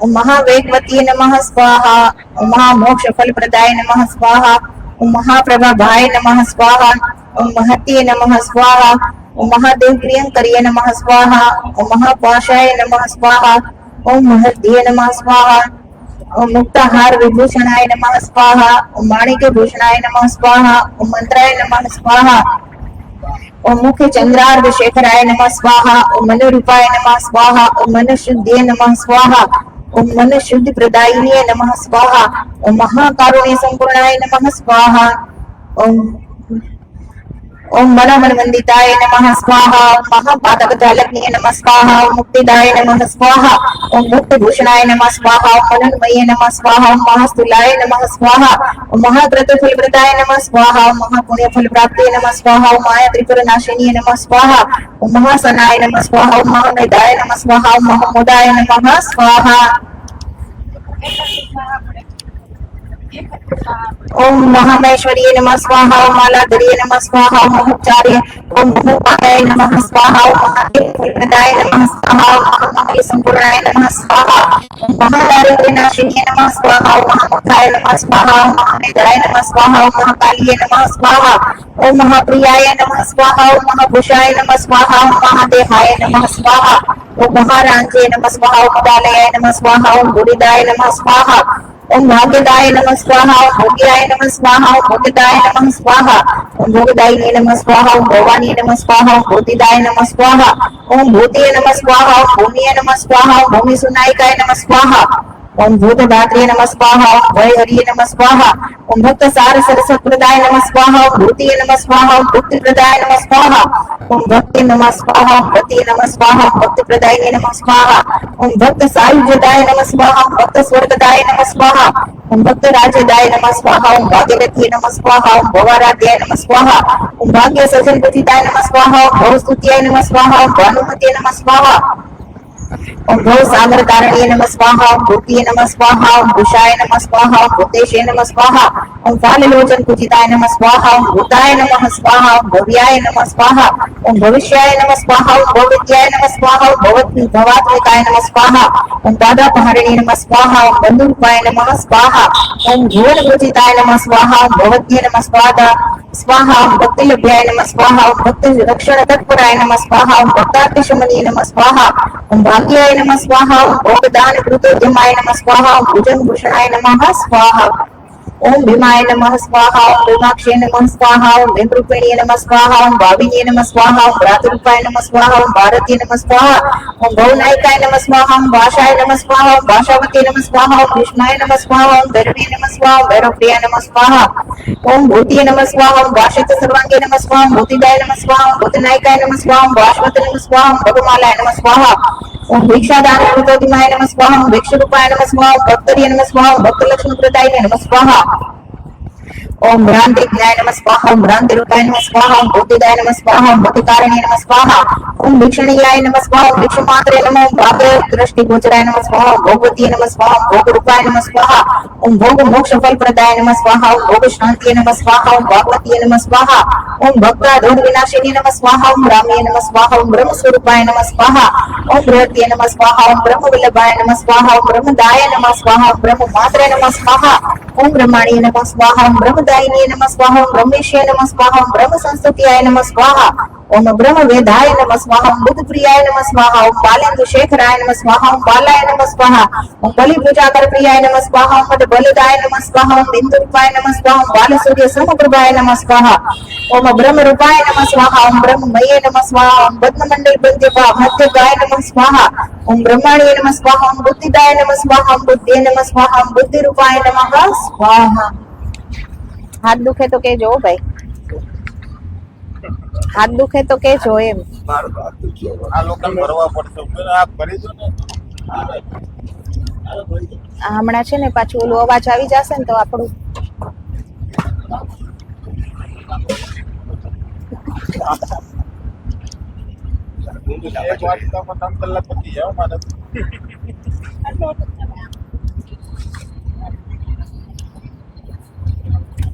ओम महावेगवती नमः स्वाहा। ओम महामोक्ष फल प्रदाय नमः स्वाहा। ओम महाप्रभाभाय नमः स्वाहा। ओम महत्ये नमः स्वाहा। ओम महादेव प्रियंकर्ये नमः स्वाहा। ओम महापाशाय नमः स्वाहा। ओम महद्ये नमः स्वाहा। ओम मुक्ताहार विभूषणाय नमः स्वाहा। ओम माणिक्य भूषणाय नमः स्वाहा। ओम मंत्राय नमः स्वाहा। ओम मुख्य चंद्रार्धशेखराय नमः स्वाहा। ओम मनुरूपाय नमः स्वाहा। ओम मनुशुद्धये नमः स्वाहा। ओम मनुशुद्धि प्रदायिने नमः स्वाहा। ओम महाकारुण्य संपूर्णाय नमः स्वाहा। ओम ओम मनमनवंदिताय नमः स्वाहा। ओम महापातक जालग्ने नमः स्वाहा। ओम मुक्तिदाय नमः स्वाहा। ओम मुक्तिभूषणाय नमः स्वाहा। ओम मनोन्मये नमः स्वाहा। ओम महास्थूलाय नमः स्वाहा। ओम महाव्रत फलप्रदाय नमः स्वाहा। ओम महापुण्य फल प्राप्तिये नमः स्वाहा। ओम माया त्रिपुर नाशिनी नमः स्वाहा। ओम महासनाय नमः स्वाहा। ओम महामेधाय नमः स्वाहा। ओम महामोदाय नमः स्वाहा। ओम महामहेश्वरीय नमः स्वाहा। ओम मालाधरीय नमः स्वाहा। ओम महचार्य ओम भूपाय नमः स्वाहा। ओम महादेवप्रदाय नमः स्वाहा। ओम महामंगल संपूर्णाय नमः स्वाहा। ओम महादारिद्र्य नाशिनी नमः स्वाहा। ओम महामुखाय नमः स्वाहा। ओम महामेधाय नमः स्वाहा। ओम महाकालीय नमः स्वाहा। ओम महाप्रियाय नमः स्वाहा। ओम महाभूषाय नमः स्वाहा। ओम महादेहाय नमः स्वाहा। ओम महारांचे नमः स्वाहा। ओम उदालयाय नमः स्वाहा। ओम बुद्धिदाय नमः स्वाहा। ओम भाग्यदाय नमः स्वाहा। ओम भोग्याय नमः स्वाहा। ओम भोगदाय नमः स्वाहा। ओम भोगदायिने नमः स्वाहा। ओम भवानी नमः स्वाहा। ओम भूतिदाय नमः स्वाहा। ओम भूतिये नमः स्वाहा। ओम भूमिये नमः स्वाहा। ओम भूमि सुनायिकाय नमः स्वाहा। ओम भूतदात्रे नमः स्वाहा। ओम भयहरिये नमः स्वाहा। ओम भक्त सार सरस्वत प्रदाय नमः स्वाहा। ओम भूतिये नमः स्वाहा। ओम भक्ति प्रदाय नमः स्वाहा। ओम भक्ति नमः स्वाहा। ओम भक्ति नमः स्वाहा। ओम भक्ति प्रदायिने नमः स्वाहा। ओम भक्त सायुज्यदाय नमः स्वाहा। ओम भक्त स्वर्गदाय नमः स्वाहा। ओम भक्त राज्यदाय नमः स्वाहा। ओम भाग्यरथी नमः स्वाहा। ओम भवाराध्याय नमः स्वाहा। ओम भाग्य सजन बुद्धिदाय नमः स्वाहा। ओम भवस्तुत्याय नमः स्वाहा। ओम भानुमते नमः स्वाहा। ओम भव सागर तारण्ये नमः स्वाहा। ओम भूतिये नमः स्वाहा। ओम भूषाय नमः स्वाहा। ओम भूतेशे नमः स्वाहा। ओम फाललोचन पूजिताय नमः स्वाहा। ओम भूताय नमः स्वाहा। ओम भव्याय नमः स्वाहा। ओम भविष्याय नमः स्वाहा। ओम भवविद्याय नमः स्वाहा। ओम भवात्मिकाय नमः स्वाहा। ओम पादापहारिणे नमः स्वाहा। ओम बंधुरूपाय नमः स्वाहा। ओम भुवन पूजिताय नमः स्वाहा। ओम भवद्ये नमः स्वाहा स्वाहा। ओम भक्तिलभ्याय नमः स्वाहा। ओम भक्ति रक्षण तत्पराय नमः स्वाहा। ओम भक्तातिशमनीय नमः स्वाहा। ओम भाग्याय नमः स्वाहा। ओम भोगदान कृतोद्यमाय नमः स्वाहा। ओम भुजंग भूषणाय नमः स्वाहा। ओम भीमाय नमः स्वाहा। ओम भीमाक्षे नमः स्वाहा। ओम भीमरूपिणे नमः स्वाहा। ओम भाविने नमः स्वाहा। ओम भ्रातरूपाय नमः स्वाहा। ओम भारतीय नमः स्वाहा। ओम भवनायिकाय नमः स्वाहा। ओम भाषाय नमः स्वाहा। ओम भाषावती नमः स्वाहा। ओम भीष्माय नमः स्वाहा। ओम भैरवे नमः स्वाहा। ओम भैरवप्रियाय नमः स्वाहा। ओम भूतिये नमः स्वाहा। ओम भाषित सर्वांगे नमः स्वाहा। ओम भूतिदाय नमः स्वाहा। ओम भूतनायिकाय नमः स्वाहा। ओम भाषवते नमः स्वाहा। ओम भगमालाय नमः स्वाहा। ओम भिक्षादान कृतोद्यमाय नमः स्वाहा। ओम भिक्षुरूपाय नमः स्वाहा। ओम भक्तर्ये नमः स्वाहा। ओम भक्तलक्ष्मी प्रदायिने नमः स्वाहा। ओम भ्रांतिज्ञाय नमः स्वाहा ओम भ्रांतिरूपाय नमः स्वाहा ओम बुद्धिदाय नमः स्वाहा ओम बुद्धिकारिणे नमः स्वाहा ओम भिक्षणीयाय नमः स्वाहा ओम भिक्षुमात्रे नमः ओम भाग्य दृष्टि गोचराय नमः स्वाहा ओम भोगवतीय नमः स्वाहा ओम भोगरूपाय नमः स्वाहा ओम भोग मोक्ष फल प्रदाय नमः स्वाहा ओम भोग शांतिय नमः स्वाहा ओम भागवतीय नमः स्वाहा ओम भक्तादोष विनाशिनी नमः स्वाहा ओम रामीय नमः स्वाहा ओम ब्रह्म स्वरूपाय नमः स्वाहा ओम बृहतीय नमः स्वाहा ओम ब्रह्म वल्लभाय नमः स्वाहा ओम ब्रह्मदाय नमः स्वाहा ओम ब्रह्म मात्रे नमः स्वाहा ओम ब्रह्माणीय नमः स्वाहा ओम ब्रह्मदायिनी नमः स्वाहा ओम ब्रह्मेशाय नमः स्वाहा ओम ब्रह्म संस्तुत्याय नमः स्वाहा ओम ब्रह्म वेदाय नमः स्वाहा ओम बुद्ध प्रियाय नमः स्वाहा ओम बालेन्दु शेखराय नमः स्वाहा ओम बालाय नमः स्वाहा ओम बलि पूजाकर प्रियाय नमः स्वाहा ओम मद बलदाय नमः स्वाहा ओम बिंदु रूपाय नमः स्वाहा ओम बाल सूर्य समप्रभाय नमः स्वाहा ओम ब्रह्म रूपाय नमः स्वाहा ओम ब्रह्ममये नमः स्वाहा ओम पद्ममंडल बंद्यपा मध्यगाय नमः स्वाहा ओम ब्रह्माणीय नमः स्वाहा ओम बुद्धिदाय नमः स्वाहा ओम बुद्धे नमः स्वाहा ओम बुद्धि रूपाय नमः स्वाहा। हाथ दुखे तो केजो भाई, हाथ दुखे तो केजो एम। આ લોકોને ભરવા પડશે આ ભરી દો ને હમણાં છે ને પાછું ઓલું અવાજ આવી જશે ને તો આપણું એક વાગતામાં 3 કલાક પતી જાય મારે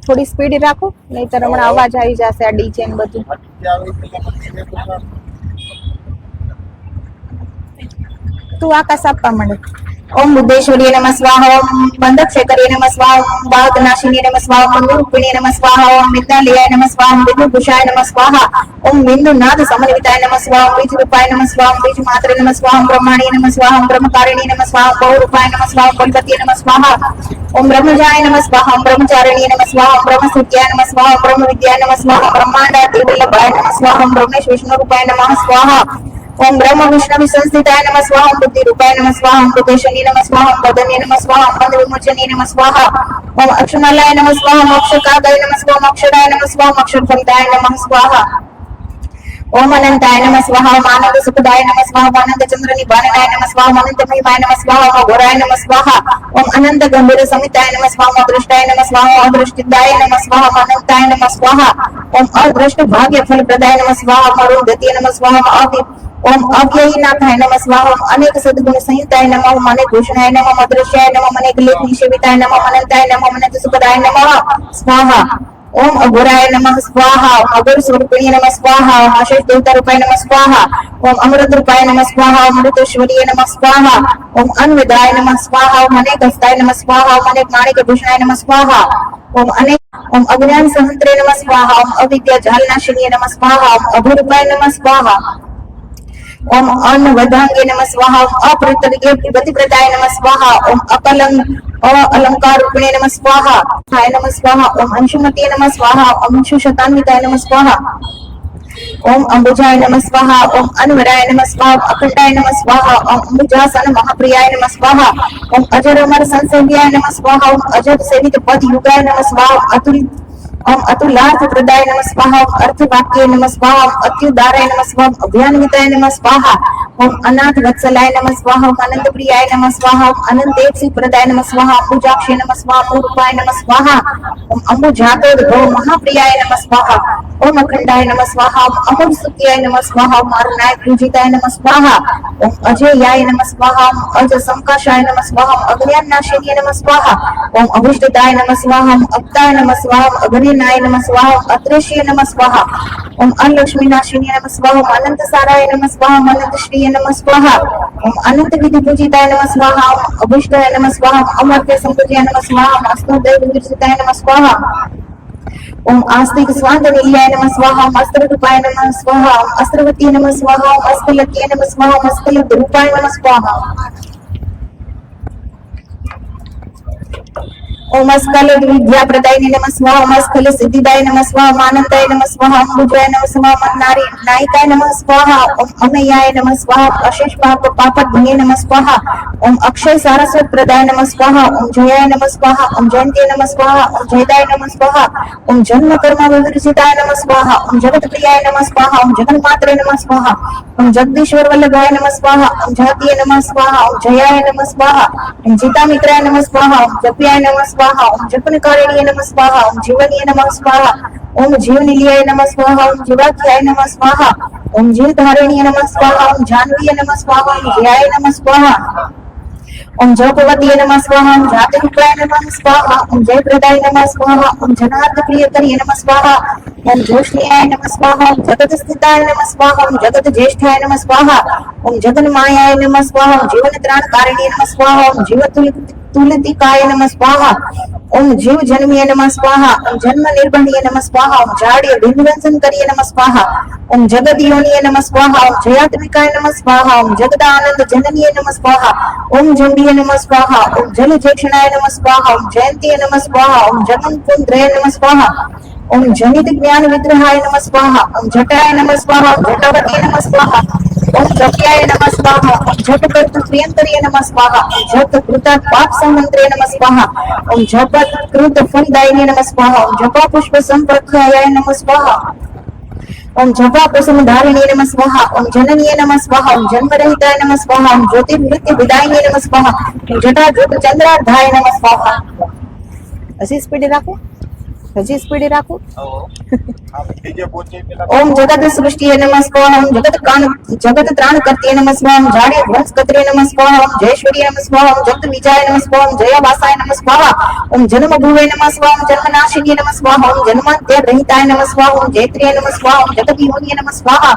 થોડી સ્પીડ રાખો નહીતર હમણાં અવાજ આવી જશે આ ડીજે ને બધું। તું આકાશ આપવા માંડે। ओम बुद्धेश्वरी नमः स्वाहा ओम बंधक्षेकरी नमः स्वाहा ओम बाधनाशिनी नमः स्वाहा ओम रूपिणी नमः स्वाहा ओम विद्यालयाय नमः स्वाहा ओम विद्युभूषाय नमः स्वाहा ओम बिंदुनाथ समन्विताय नमः स्वाहा ओम बीजरूपाय नमः स्वाहा ओम बीजमात्रे नमः स्वाहा ओम ब्रह्माणी नमः स्वाहा ओम ब्रह्मकारिणी नमः स्वाहा ओम बहुरूपाय नमः स्वाहा ओम बलवती नमः स्वाहा ओम ब्रह्मजाय नमः स्वाहा ओम ब्रह्मचारिणी नमः स्वाहा ओम ब्रह्मस्तुत्याय नमः स्वाहा ओम ब्रह्मविद्याय नमः स्वाहा ओम ब्रह्मांडाय वल्लभाय नमः स्वाहा ओम ब्रह्मेश विष्णु रूपाय नमः स्वाहा ओम ब्रह्म विष्णु संस्थिताय नमः स्वाहा ओम बुद्धि रूपाय नमः स्वाहा ओम बुद्धेशनी नमः स्वाहा ओम पदन्य नमः स्वाहा ओम बंध विमोचनी नमः स्वाहा ओम अक्षमालाय नमः स्वाहा ओम अक्षकागाय नमः स्वाहा ओम अक्षराय नमः स्वाहा ओम अक्षरफलदाय नमः स्वाहा ओम अनंताय नमः स्वाहा ओम आनंद सुखदाय नमः स्वाहा ओम आनंद चंद्र निभाननाय नमः स्वाहा ओम अनंत महिमाय नमः स्वाहा ओम घोराय नमः स्वाहा ओम अनंत गंभीर समिताय नमः स्वाहा ओम अदृष्टाय नमः स्वाहा ओम अदृष्टिदाय नमः स्वाहा ओम अनंताय नमः स्वाहा ओम अदृष्ट भाग्य फल प्रदाय नमः स्वाहा ओम अरुंधति नमः स्वाहा ओम अव्ययीनाथाय नमः स्वाहा ओम अनेक सद्गुण संयुताय नमः ओम अनेक भूषणाय नमः ओम अदृश्याय नमः ओम अनेक लेख निषेविताय नमः ओम अनंताय नमः ओम अनंत सुखदाय नमः स्वाहा ओम अघोराय नमः स्वाहा ओम अघोर स्वरूपिणी नमः स्वाहा ओम अशेष देवता रूपाय नमः स्वाहा ओम अमृत रूपाय नमः स्वाहा ओम अमृतेश्वरीय नमः स्वाहा ओम अन्वदाय नमः स्वाहा ओम अनेक हस्ताय नमः स्वाहा ओम अनेक माणिक भूषणाय नमः स्वाहा ओम अनेक ओम अज्ञान सहंत्रे नमः स्वाहा ओम अविद्या जालनाशिनी नमः स्वाहा ओम अभूरूपाय नमः स्वाहा ओम अन्न वधांगे नमः स्वाहा ओम अप्रतर्गे प्रतिप्रदाय नमः स्वाहा ओम अलंकार रूपिणे नमः स्वाहा हाय नमः स्वाहा ओम अंशुमती नमः स्वाहा ओम अंशुशतान्विताय नमः स्वाहा ओम अंबुजाय नमः स्वाहा ओम अनवराय नमः स्वाहा ओम अखंडाय नमः स्वाहा ओम अंबुजासन महाप्रियाय नमः स्वाहा ओम अजर अमर संसेव्याय नमः स्वाहा ओम अजर सेवित पद युगाय नमः स्वाहा ओम अतुलार्थ प्रदाय नमः स्वाहा ओम अर्थवाक्य नमः स्वाहा ओम अत्युदाराय नमः स्वाहा ओम अभ्यान्विताय नमः स्वाहा ओम अनाथ वत्सलाय नमः स्वाहा ओम अनंत प्रियाय नमः स्वाहा ओम अनंत एक प्रदाय नमः स्वाहा अंबुजाक्षे नमः स्वाहा ओम रूपाय नमः स्वाहा ओम अंबुजातोद्भव महाप्रियाय नमः स्वाहा ओम अखंडाय नमः स्वाहा ओम अमर सुत्याय नमः स्वाहा ओम अरुणाय पूजिताय नमः स्वाहा ओम अजयाय नमः स्वाहा ओम अज संकाशाय नमः स्वाहा ओम अज्ञाननाशिनी नमः स्वाहा ओम अभिष्टदाय नमः स्वाहा ओम अक्ताय नमः स्वाहा ओम अग्निनाय नमः स्वाहा ओम अदृश्य नमः स्वाहा ओम अनलक्ष्मी नाशिनी नमः स्वाहा ओम अनंत साराय नमः स्वाहा ओम अनंत श्री नमः स्वाहा ओम अनंत विधि पूजिताय नमः स्वाहा ओम अभिष्टाय नमः स्वाहा ओम अमर्त्य संपूज्याय नमः स्वाहा ओम अस्तुदेव विरचिताय नमः स्वाहा ओम आस्तिक स्वांत निलयाय नमः स्वाहा ओम अस्त्र रूपाय नमः स्वाहा ओम अस्त्रवती नमः स्वाहा ओम अस्कलत्य नमः स्वाहा ओम अस्कलित रूपाय नमः स्वाहा ओम अस्कल विद्या प्रदायिनी नमः स्वाहा ओम अस्कल सिद्धिदाय नमः स्वाहा ओम आनंदाय नमः स्वाहा ओम बुद्धाय नमः स्वाहा ओम नारी नायिकाय नमः स्वाहा ओम अमेयाय नमः स्वाहा ओम अशेष पाप पापद्भये नमः स्वाहा ओम अक्षय सारस्वत प्रदाय नमः स्वाहा ओम जयाय नमः स्वाहा ओम जयंती नमः स्वाहा ओम जयदाय नमः स्वाहा ओम जन्म कर्म विवर्जिताय नमः स्वाहा ओम जगत प्रियाय नमः स्वाहा ओम जगन्मात्रे नमः स्वाहा ओम जगदीश्वर वल्लभाय नमः स्वाहा ओम जातीय नमः स्वाहा ओम जयाय नमः स्वाहा ओम जितामित्राय नमः स्वाहा ओम जप्याय नमः स्वाहा स्वाहा ओम जपनकारिण्ये नमः स्वाहा ओम जीवन्ये नमः स्वाहा ओम जीवनिलयाय नमः स्वाहा ओम जीवाख्याय नमः स्वाहा ओम जीवधारिण्ये नमः स्वाहा ओम जाह्नवीय नमः स्वाहा ओम जयाय नमः स्वाहा ओम जपवतीय नमः स्वाहा ओम जातरूपाय नमः स्वाहा ओम जयप्रदाय नमः स्वाहा ओम जनार्द प्रियकर्ये नमः स्वाहा ओम जोष्ण्याय नमः स्वाहा ओम जगतस्थिताय नमः स्वाहा ओम जगत ज्येष्ठाय नमः स्वाहा ओम जगन्मायाय नमः स्वाहा ओम जीवन त्राणकारिण्ये नमः स्वाहा ओम जीवतुलितिकाय नमः स्वाहा ओम जीव जन्मीय नमः स्वाहा ओम जन्म निर्बंधीय नमः स्वाहा ओम जाड्य विध्वंसन करिये नमः स्वाहा ओम जगत योनिय नमः स्वाहा ओम जयात्मिकाय नमः स्वाहा ओम जगदानंद जननीय नमः स्वाहा ओम जंबीय नमः स्वाहा ओम जल जक्षणाय नमः स्वाहा ओम जयंतीय नमः स्वाहा ओम जगन कुंद्रय नमः स्वाहा ओम जनित ज्ञान विग्रहाय नमः स्वाहा ओम जटाय नमः स्वाहा ओम जटावतीय नमः स्वाहा ओम जप्याय नमः स्वाहा ओम जपकर्तृ प्रियंकर्ये नमः स्वाहा ओम जप कृता पाप संहंत्रे नमः स्वाहा ओम जपत कृत फलदायिने नमः स्वाहा ओम जपा पुष्प संप्रख्याय नमः स्वाहा ओम जपा कुसुम धारिणे नमः स्वाहा ओम जननीय नमः स्वाहा ओम जन्मरहिताय नमः स्वाहा ओम ज्योतिर्मृत्यु विदायिने नमः स्वाहा ओम जटा ज्योत चंद्रार्धाय नमः स्वाहा असी स्पीड રાખો હજી સ્પીડ રાખો ओम जगत सृष्टि नमः स्वाहा ओम जगत त्राण करते नमः स्वाहा ओम जाड़े वंश कत्रे नमः स्वाहा ओम जयश्वरी नमः स्वाहा ओम जगत विजय नमः स्वाहा ओम जयवासाय नमः स्वाहा ओम जन्म भुवे नमः स्वाहा ओम जन्मनाशिनी नमः स्वाहा ओम जन्मांत्य रहिताय नमः स्वाहा ओम जयत्रिय नमः स्वाहा ओम जगत योनि नमः स्वाहा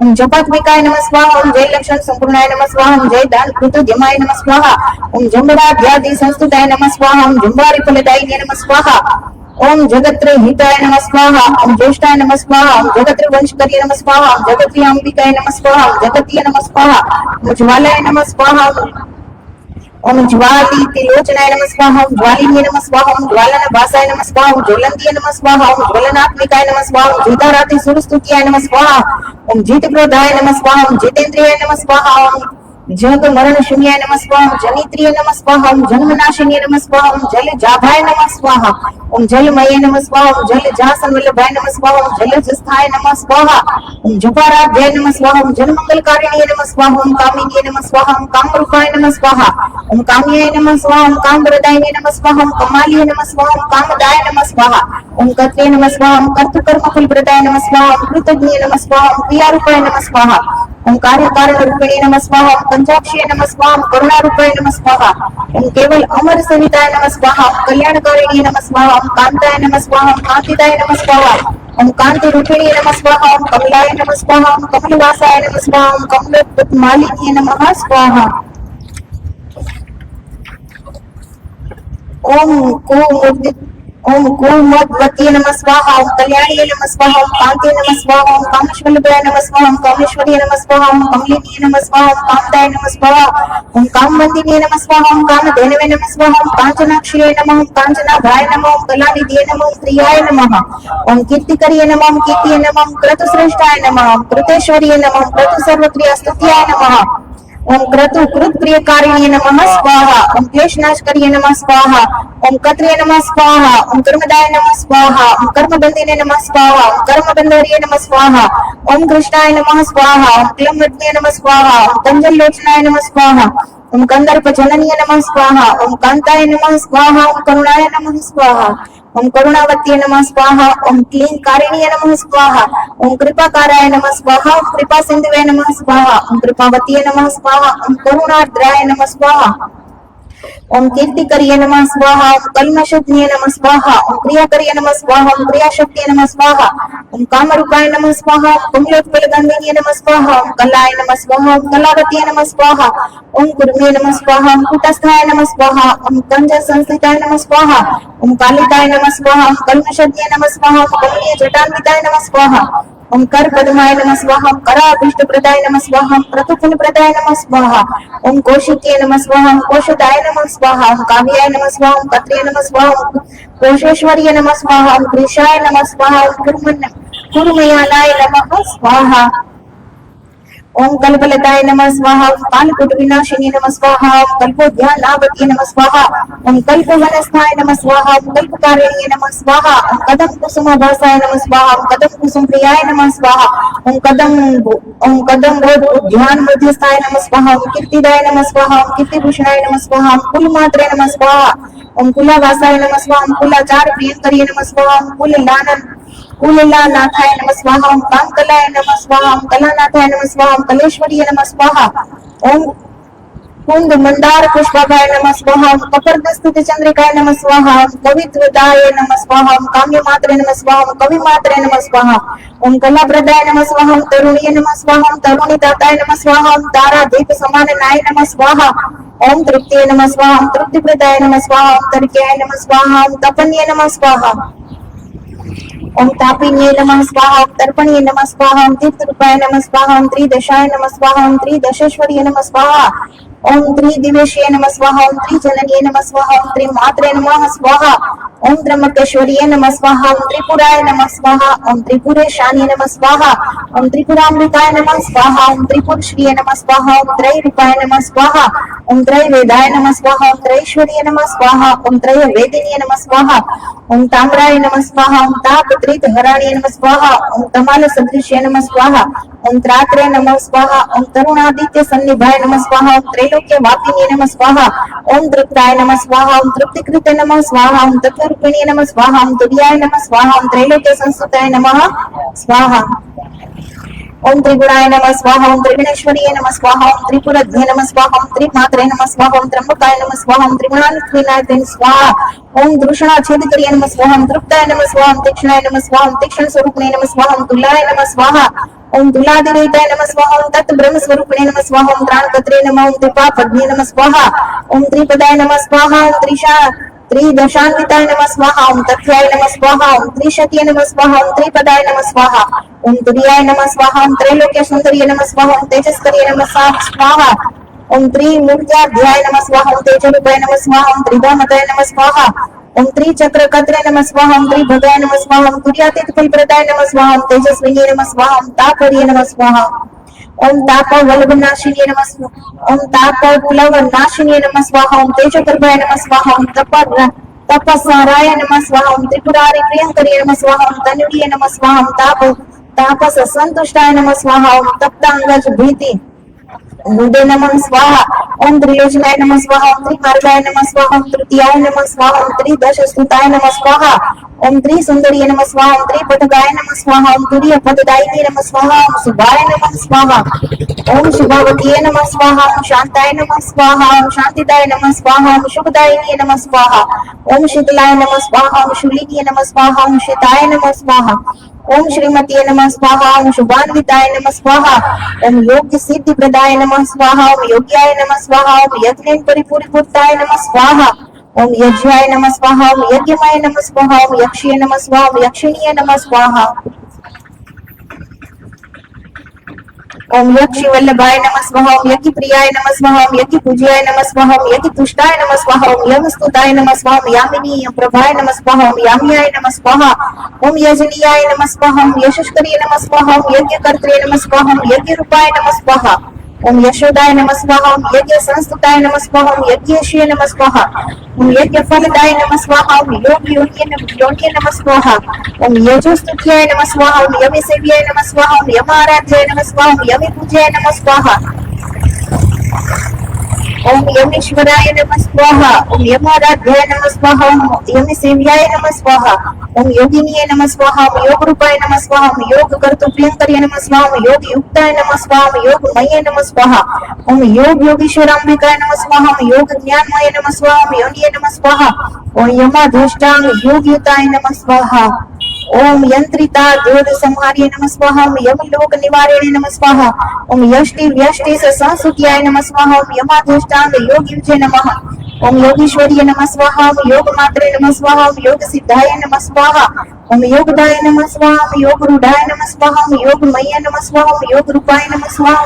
ओम जपात्मिकाय नमः स्वाहा ओम जय लक्षण संपूर्णाय नमः स्वाहा ओम जय दान कृत जमाय नमः स्वाहा ओम जम्बराध्यादि संस्तुताय नमः स्वाहा ओम जम्बारि फलदायिने नमः स्वाहा ओम जगत्र हिताय नमः स्वाहा ओम ज्येष्ठाय नमः स्वाहा ओम जगत्र वंशकर्ये नमः स्वाहा ओम जगत्रीय अंबिकाय नमः स्वाहा ओम जगतीय नमः स्वाहा ओम ज्वालाय नमः स्वाहा ओम ज्वाली त्रिलोचनाय नमः स्वाहा ओम ज्वालिनी नमः स्वाहा ओम ज्वालन भासाय नमः स्वाहा ओम ज्वलंतीय नमः स्वाहा ओम ज्वलनात्मिकाय नमः स्वाहा ओम जीताराति सुरस्तुत्याय नमः स्वाहा ओम जीतक्रोधाय नमः स्वाहा ओम जितेंद्रियाय नमः स्वाहा ओम जग मरण शून्याय नमः स्वाहा ओम जनित्रिय नमः स्वाहा ओम जन्मनाशिनी नमः स्वाहा ओम जल जाभाय नमः स्वाहा ओम जलमये नमः स्वाहा ओम जल जासन वल्लभाय नमः स्वाहा ओम जल जस्थाय नमः स्वाहा ओम जपाराध्याय नमः स्वाहा ओम जन्मंगलकारिण्ये नमः स्वाहा ओम कामिनीय नमः स्वाहा ओम कामरूपाय नमः स्वाहा ओम काम्याय नमः स्वाहा ओम कामप्रदायिने नमः स्वाहा ओम कमालिये नमः स्वाहा ओम कामदाय नमः स्वाहा ओम कर्त्रे नमः स्वाहा ओम कर्तृकर्म फलप्रदाय नमः स्वाहा ओम कृतज्ञ नमः स्वाहा ओम क्रियारूपाय नमः स्वाहा ओम कार्यकारण रूपिणे नमः स्वाहा ओम पंचाक्षीय नमः स्वाहा ओम करुणारूपाय नमः स्वाहा ओम केवल अमर सविताय नमः स्वाहा ओम कल्याणकारिणे नमः स्वाहा ओम कांताय नमः स्वाहा ओम कांतिदाय नमः स्वाहा ओम कांति रूपिणे नमः स्वाहा ओम कमलाय नमः स्वाहा ओम कमलवासाय नमः स्वाहा ओम कमलमालिन्ये नमः स्वाहा ओम कुमद्वतीय नमः स्वाहा ओम कल्याणीय नमः स्वाहा ओम कांते नमः स्वाहा ओम कामेश्वरभय नमः स्वाहा ओम कामेश्वरीय नमः स्वाहा ओम कमलिनीय नमः स्वाहा ओम कामदाय नमः स्वाहा ओम कामवंदिनीय नमः स्वाहा ओम कामधेनवे नमः स्वाहा ओम कांचनाक्षीय नमः ओम कांचनाभाय नमः ओम कलानिधिये नमः ओम प्रियाय नमः ओम कीर्तिकर्ये नमः ओम कीर्तिये नमः ओम क्रतुश्रेष्ठाय नमः ओम कृतेश्वर्ये नमः ओम क्रतुसर्वप्रियस्तुत्याय नमः ओम क्रतु कृत प्रियकारिण्ये नमः स्वाहा ओम क्लेशनाशकर्ये नमः स्वाहा ओम कत्र्ये नमः स्वाहा ओम कर्मदाय नमः स्वाहा ओम कर्मबंधिने नमः स्वाहा ओम कर्मबंधर्ये नमः स्वाहा ओम कृष्णाय नमः स्वाहा ओम क्लमवत्ये नमः स्वाहा ओम कंजलोचनाय नमः स्वाहा ओम कंदर्प जननीय नमः स्वाहा ओम कांताय नमः स्वाहा ओम करुणाय नमः स्वाहा ओम करुणावत्ये नमः स्वाहा ओम क्लीनकारिण्ये नमः स्वाहा ओम कृपाकाराय नमः स्वाहा ओम कृपा सिंधुवे नमः स्वाहा ओम कृपावत्ये नमः स्वाहा ओम करुणार्द्राय नमः स्वाहा ओम कीर्तिकर्ये नमः स्वाहा ओम कल्मषज्ञे नमः स्वाहा ओम क्रियाकर्ये नमः स्वाहा ओम क्रियाशक्तिये नमः स्वाहा ओम कामरूपाय नमः स्वाहा ओम कुमलोत्पलगंधिन्ये नमः स्वाहा ओम कलाय नमः स्वाहा ओम कलावत्ये नमः स्वाहा ओम कुर्मे नमः स्वाहा ओम कुटस्थाय नमः स्वाहा ओम कंज संस्थिताय नमः स्वाहा ओम कालिकाय नमः स्वाहा ओम कल्मषज्ञे नमः स्वाहा ओम कमनीय जटान्विताय नमः स्वाहा ओम कर पद्माय नमः स्वाहा ओम कराभीष्ट प्रदाय नमः स्वाहा ओम क्रतुफल प्रदाय नमः स्वाहा ओम कौशिक्ये नमः स्वाहा ओम कोशदाय नमः स्वाहा ओम काव्याय नमः स्वाहा ओम कत्र्ये नमः स्वाहा ओम कोशेश्वर्ये नमः स्वाहा ओम कृशाय नमः स्वाहा ओम कुर्मयानाय नमः स्वाहा ओम कल्पलताय नमः स्वाहा। ओम कालकूट विनाशिनी नमः स्वाहा। ओम कल्पोद्यानावती नमः स्वाहा। ओम कल्पवनस्थाय नमः स्वाहा। ओम कल्पकारिण्ये नमः स्वाहा। ओम कदम कुसुमाभासाय नमः स्वाहा। ओम कदम कुसुम प्रियाय नमः स्वाहा। ओम कदम ध्यान मध्यस्थाय नमः स्वाहा। ओम कीर्तिदाय नमः स्वाहा। ओम कीर्तिभूषणाय नमः स्वाहा। ओम कुलमात्रे नमः स्वाहा। ओम कुलावासाय नमः स्वाहा। ओम कुलाचार प्रियंकर्ये नमः स्वाहा। ओम कुललानाथाय नमः स्वाहा। ओम कामकलाय नमः स्वाहा। ओम कलानाथाय नमः स्वाहा। ओम कलेश्वर्ये नमः स्वाहा। ओम कुंद मंदार पुष्पाभाय नमः स्वाहा। ओम कपर्दस्तुति चंद्रिकाय नमः स्वाहा। ओम कवित्वदाय नमः स्वाहा। ओम काम्यमात्रे नमः स्वाहा। ओम कविमात्रे नमः स्वाहा। ओम कलाप्रदाय नमः स्वाहा। ओम तरुणीय नमः स्वाहा। ओम तरुणीदाताय नमः स्वाहा। ओम तारादीप समाननाय नमः स्वाहा। ओम तृप्तिये नमः स्वाहा। ओम तृप्तिप्रदाय नमः स्वाहा। ओम तर्क्याय नमः स्वाहा। ओम तपन्ये नमः स्वाहा। ओम तापिन्ये नमः स्वाहा। ओम तर्पणये नमः स्वाहा। ओम तीर्थरूपाय नमः स्वाहा। ओम त्रिदशाय नमः स्वाहा। ओम त्रिदशेश्वर्ये नमः स्वाहा। ओम त्रिदिवेश्ये नमः स्वाहा। ओम त्रिजनन्ये नमः स्वाहा। ओम त्रिमात्रे नमः स्वाहा। ओम त्र्यंबकेश्वर्ये नमः स्वाहा। ओम त्रिपुराय नमः स्वाहा। ओम त्रिपुरेशान्ये नमः स्वाहा। ओम त्रिपुरामृताय नमः स्वाहा। ओम त्रिपुरश्रिये नमः स्वाहा। ओम त्रैरूपाय नमः स्वाहा। ओम त्रैवेदाय नमः स्वाहा। ओम त्रैश्वर्ये नमः स्वाहा। ओम त्रयवेदिन्ये नमः स्वाहा। ओम ताम्राय नमः स्वाहा। ओम तापत्रितहराण्ये नमः स्वाहा। ओम तमाल सदृश्ये नमः स्वाहा। ओम त्रात्रे नमः स्वाहा। ओम तरुणादित्य सन्निभाय नमः स्वाहा। ओम त्रैलोक्य वापिन्ये नमः स्वाहा। ओम तृप्ताय नमः स्वाहा। ओम तृप्तिकृते नमः स्वाहा। ओम तत्वरूपिण्ये नमः स्वाहा। ओम तुर्याय नमः स्वाहा। ओम त्रैलोक्य संस्तुताय नमः स्वाहा। ओम त्रिगुणाय नमः स्वाहा। ओम त्रिगुणेश्वर्ये नमः स्वाहा। ओम त्रिपुरध्ये नमः स्वाहा। ओम त्रिमात्रे नमः स्वाहा। ओम त्र्यंबकाय नमः स्वाहा। ओम त्रिगुणान्विताय स्वाहा। ओम तृष्णाच्छेदकर्ये नमः स्वाहा। ओम तृप्ताय नमः स्वाहा। ओम तीक्ष्णाय नमः स्वाहा। ओम तीक्ष्ण स्वरूपिणे नमः स्वाहा। ओम तुलाय नमः स्वाहा। ओम तुलादिवेदाय नमः स्वाहा। ओम तत् ब्रह्म स्वरूपिणे नमः स्वाहा। ओम त्राणपत्रे नमः। ओम त्रिपापद्ये नमः स्वाहा। ओम त्रिपदाय नमः स्वाहा। ओम त्रिदशान्विताय नमः स्वाहा। ओम तथ्याय नमः स्वाहा। ओम त्रिशत्ये नमः स्वाहा। ओम त्रिपदाय नमः स्वाहा। ओम तुर्याय नमः स्वाहा। ओम त्रैलोक्य सुंदर्ये नमः स्वाहा। ओम तेजस्कर्ये नमः स्वाहा। ओम त्रिमूर्त्याध्याय नमः स्वाहा। ओम तेजरूपाय नमः स्वाहा। ओम त्रिधामताय नमः स्वाहा। ओम त्रिचक्रकत्रे नमः स्वाहा। ओम त्रिभगाय नमः स्वाहा। ओम तुर्यातीत फलप्रदाय नमः स्वाहा। ओम तेजस्विन्ये नमः स्वाहा। ओम तापर्ये नमः स्वाहा। ओम तापवल्लभनाशिन्ये नमः स्वाहा। ओम तापप्लवनाशिन्ये नमः स्वाहा। ओम तेजप्रभाय नमः स्वाहा। ओम तपस्साराय नमः स्वाहा। ओम त्रिपुरारि प्रियंकर्ये नमः स्वाहा। ओम तनुर्ये नमः स्वाहा। ओम तापस संतुष्टाय नमः स्वाहा। ओम तप्तांगज भीति नुदे नमः स्वाहा। ओम त्रिलोचनाय नमः स्वाहा। ओम त्रिमार्गाय नमः स्वाहा। ओम तृतीयाय नमः स्वाहा। ओम त्रिदशस्तुताय नमः स्वाहा। ओम त्रिसुंदर्ये नमः स्वाहा। ओम त्रिपथगाय नमः स्वाहा। ओम तुर्यपददायिने नमः स्वाहा। ओम शुभाय नमः स्वाहा। ओम शुभावतीये नमः स्वाहा। ओम शांताय नमः स्वाहा। ओम शांतिदाय नमः स्वाहा। ओम शुभदायिने नमः स्वाहा। ओम शीतलाय नमः स्वाहा। ओम शूलिनीये नमः स्वाहा। ओम शीताय नमः स्वाहा। ओम श्रीमती नमः स्वाहा। ओम शुभान्विताय नमः स्वाहा। ओम योग्य सिद्धि प्रदाय नमः स्वाहा। ओम योग्याय नमः स्वाहा। ओम यज्ञेन परिपूर्णताय नमः स्वाहा। ओम यज्ञाय नमः स्वाहा। ओम यज्ञमाय नमः स्वाहा। ओम यक्षीय नमः स्वाहा। ओम यक्षिणीय नमः स्वाहा। ओम यक्षि वल्लभाय नमः स्वाहा। ओम यज्ञ प्रियाय नमः स्वाहा। ओम यज्ञ पूज्याय नमः स्वाहा। ओम यज्ञ तुष्टाय नमः स्वाहा। ओम यमस्तुताय नमः स्वाहा। ओम यामिनी प्रभाय नमः स्वाहा। ओम याम्याय नमः स्वाहा। ओम यजनीयाय नमः स्वाहा। ओम यशस्कर्ये नमः स्वाहा। ओम यज्ञकर्त्रे नमः स्वाहा। ओम यज्ञ रूपाय नमः स्वाहा। ओम यशोदाय नमः स्वाहा। ओम यज्ञ संस्तुताय नमः स्वाहा। ओम यज्ञेश्य नमः स्वाहा। ओम यज्ञ फलदाय नमः स्वाहा। ओम योग योन्ये नमः स्वाहा। ओम यजुस्तुत्याय नमः स्वाहा। ओम यमि सेव्याय नमः स्वाहा। ओम यमाराध्याय नमः स्वाहा। ओम यमि पूज्याय नमः स्वाहा। ओम यमीश्वराय नमः स्वाहा। ओम यमाराध्याय नमः स्वाहा। ओम यमि सेव्याय नमः स्वाहा। ओम योगिनीय नमः स्वाहा। ओम योग रूपाय नमः स्वाहा। ओम योग कर्तु प्रियंकर्ये नमः स्वाहा। ओम योग युक्ताय नमः स्वाहा। ओम योग मये नमः स्वाहा। ओम योग योगीश्वरांबिकाय नमः स्वाहा। ओम योग ज्ञानमय नमः स्वाहा। ओम योनिये नमः स्वाहा। ओम यमाधष्टांग योगयुताय नमः स्वाहा। ओम यंत्रिता दूध संहार्ये नमः स्वाहा। ओम यमलोक निवारणे नमः स्वाहा। ओम यष्टि व्यष्टि संसुत्याय नमः स्वाहा। ओम यमाधष्टांग योगयुजे नमः। ओम योगीश्वर्ये नमः स्वाहा। ओम योग मात्रे नमः स्वाहा। ओम योग सिद्धाय नमः स्वाहा। ओम योगदाय नमः स्वाहा। ओम योग रूढ़ाय नमः स्वाहा। ओम योग मय्य नमः स्वाहा। ओम योग रूपाय नमः स्वाहा।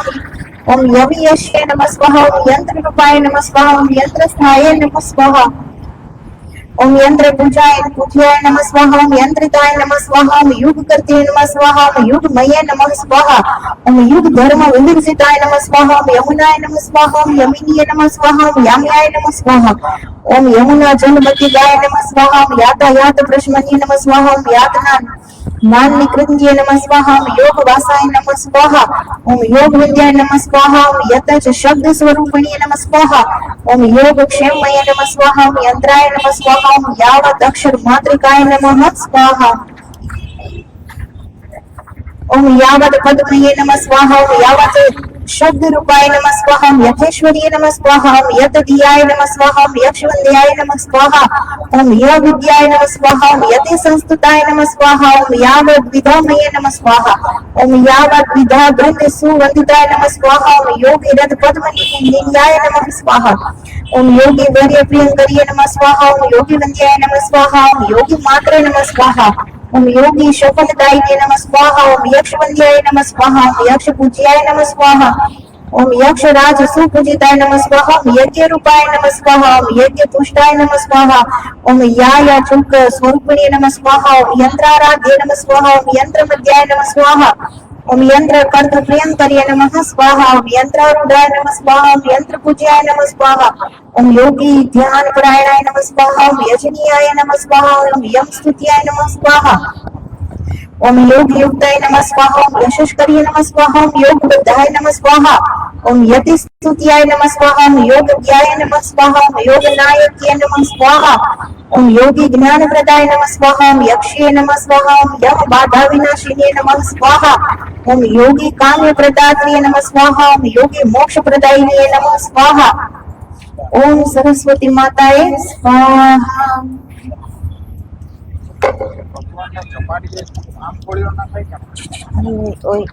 ओम यमीयश्य नमः स्वाहा। ओम यंत्र रूपाय नमः स्वाहा। ओम यंत्र स्थाय नमः स्वाहा। ओम यंत्र पूजाय पूज्याय नमः स्वाहा। ओम यंत्रिताय नमः स्वाहा। ओम युग कर्ते नमः स्वाहा। ओम युगमये नमः स्वाहा। ओम युग धर्म विवर्जिताय नमः स्वाहा। ओम यमुनाय नमः स्वाहा। ओम यमिनीय नमः स्वाहा। ओम याम्याय नमः स्वाहा। ओम यमुना जलमती गाय नमः स्वाहा। ओम यातायात प्रश्मन्ये नमः स्वाहा। ओम यातना ज्ञान निकृंजय नमः स्वाहा। ओम योग वासाय नमः स्वाहा। ओम योग विद्याय नमः स्वाहा। ओम यतच शब्द स्वरूपिणी नमः स्वाहा। ओम योग क्षेममय नमः स्वाहा। ओम यंत्राय नमः स्वाहा। ओम यावत अक्षर मात्रिकाय नमः स्वाहा। ओम यावत पद्मये नमः स्वाहा। ओम यावत शब्द रूपाय नमः स्वाहा। ओम यथेश्वरीय नमः स्वाहा। ओम यत दियाय नमः स्वाहा। ओम यक्षवंद्याय नमः स्वाहा। ओम य विद्याय नमः स्वाहा। ओम यति संस्तुताय नमः स्वाहा। ओम यावत विधामये नमः स्वाहा। ओम यावत विधा गंध सुवंदिताय नमः स्वाहा। ओम योगी रथ पद्मनिलयाय नमः स्वाहा। ओम योगी वीर्य प्रियंकर्ये नमः स्वाहा। ओम योगी वंद्याय नमः स्वाहा। ओम योगी मात्रे नमः स्वाहा। ओम योगी शपथदायिने नमः स्वाहा। ओम यक्षवंद्याय नमः स्वाहा। ओम यक्ष पूज्याय नमः स्वाहा। ओम यक्ष राज सुपूजिताय नमः स्वाहा। ओम यज्ञ रूपाय नमः स्वाहा। ओम यज्ञ पुष्टाय नमः स्वाहा। ओम या चुक स्वरूपिणी नमः स्वाहा। ओम यंत्राराध्य नमः स्वाहा। ओम यंत्र मध्याय नमः स्वाहा। ओम यंत्र कर्त प्रियंकर्ये नमः स्वाहा। ओम यंत्रारूढ़ाय नमः स्वाहा। ओम यंत्र पूज्याय नमः स्वाहा। ओम योगी ध्यान परायणाय नमः स्वाहा। ओम यजनीयाय नमः स्वाहा। ओम यम स्तुत्याय नमः स्वाहा। ओम योग युक्ताय नमः स्वाहा। ओम यशस्कर्ये नमः स्वाहा। ओम योग बुद्धाय नमः स्वाहा। ओम यति स्तुत्याय नमः स्वाहा। ओम योग ज्ञाय नमः स्वाहा। ओम योग नायक्ये नमः स्वाहा। ओम योगी ज्ञान प्रदाय नमः स्वाहा। ओम यक्षये नमः स्वाहा। ओम यम बाधा विनाशिने नमः स्वाहा। ओम योगी काम्य प्रदात्रिये नमः स्वाहा। ओम योगी मोक्ष प्रदायिने नमः स्वाहा। ओम सरस्वती माताए स्वाहा। ભગવાનને જમાડી દે આમ ગોળીઓ ના થાય કે ઓય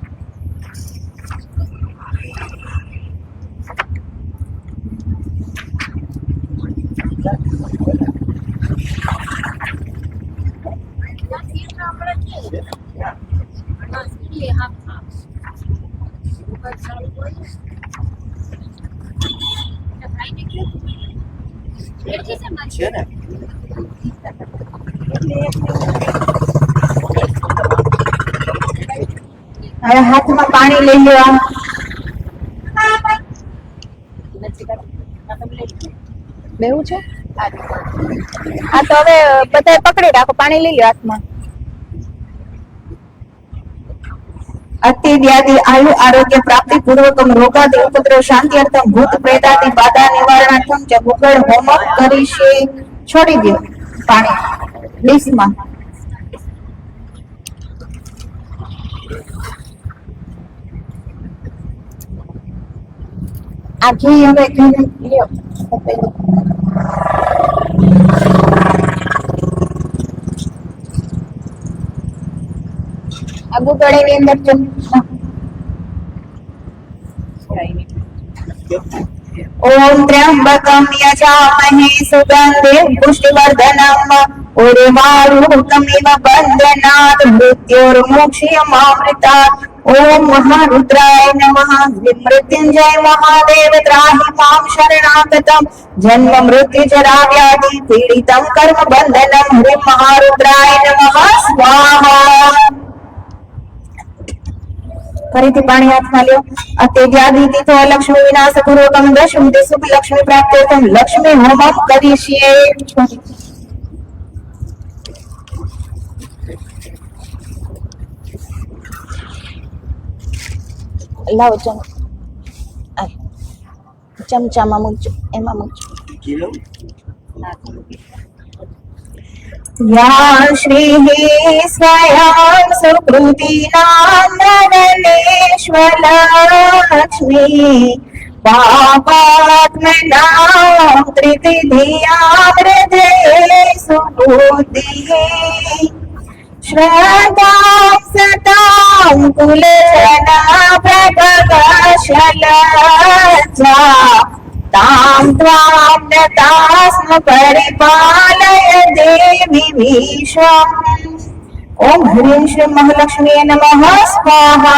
છે ને હવે હાથમાં પાણી લઈ લો. બેવું છે હા તો હવે બધા પકડી રાખો, પાણી લઈ લો હાથમાં. अति व्याधि आयु आरोग्य प्राप्ति पूर्वकम रोगादि उपद्रव शांति अर्थम भूत प्रेतादि बाधा निवारणार्थम च गुगल होम करिष्ये. छोड़ी दो पानी डिश में. आ घी હવે ઘી લ્યો. आगू गड़े ની અંદર ચમચા. ओम त्र्यंबकम यजामहे सुगंधे पुष्टिवर्धनम उर्वारुकमिव बंधनात् मृत्योर्मोक्षयमामृतात्. ओम महारुद्राय नमः. मृत्युंजय महादेव त्राहि मां शरणागतम् जन्म मृत्यु जरा व्याधि पीडितं कर्म बंधनम्. ह्रीं महारुद्राय नमः स्वाहा. फरीथी पाणी हाथमां ल्यो. अत्यव्याधितो लक्ष्मी विनाश पूर्वकम दशमी शुभ लक्ष्मी प्राप्त्यर्थम लक्ष्मी होमम करिष्ये. लाओ चमचाમાં મૂકજો, એમાં મૂકજો. या श्रीः स्वयं सुकृतिनान्दनेश्वरलक्ष्मी पापात्मनां त्रितिधिया हृदये सुबुद्धिः श्रद्धां सतां कुलजना प्रभवशलज्जा तां त्वां नतास्म परिपालय देवी विश्वम्. ओम ह्रीं श्री महालक्ष्मी नमः स्वाहा.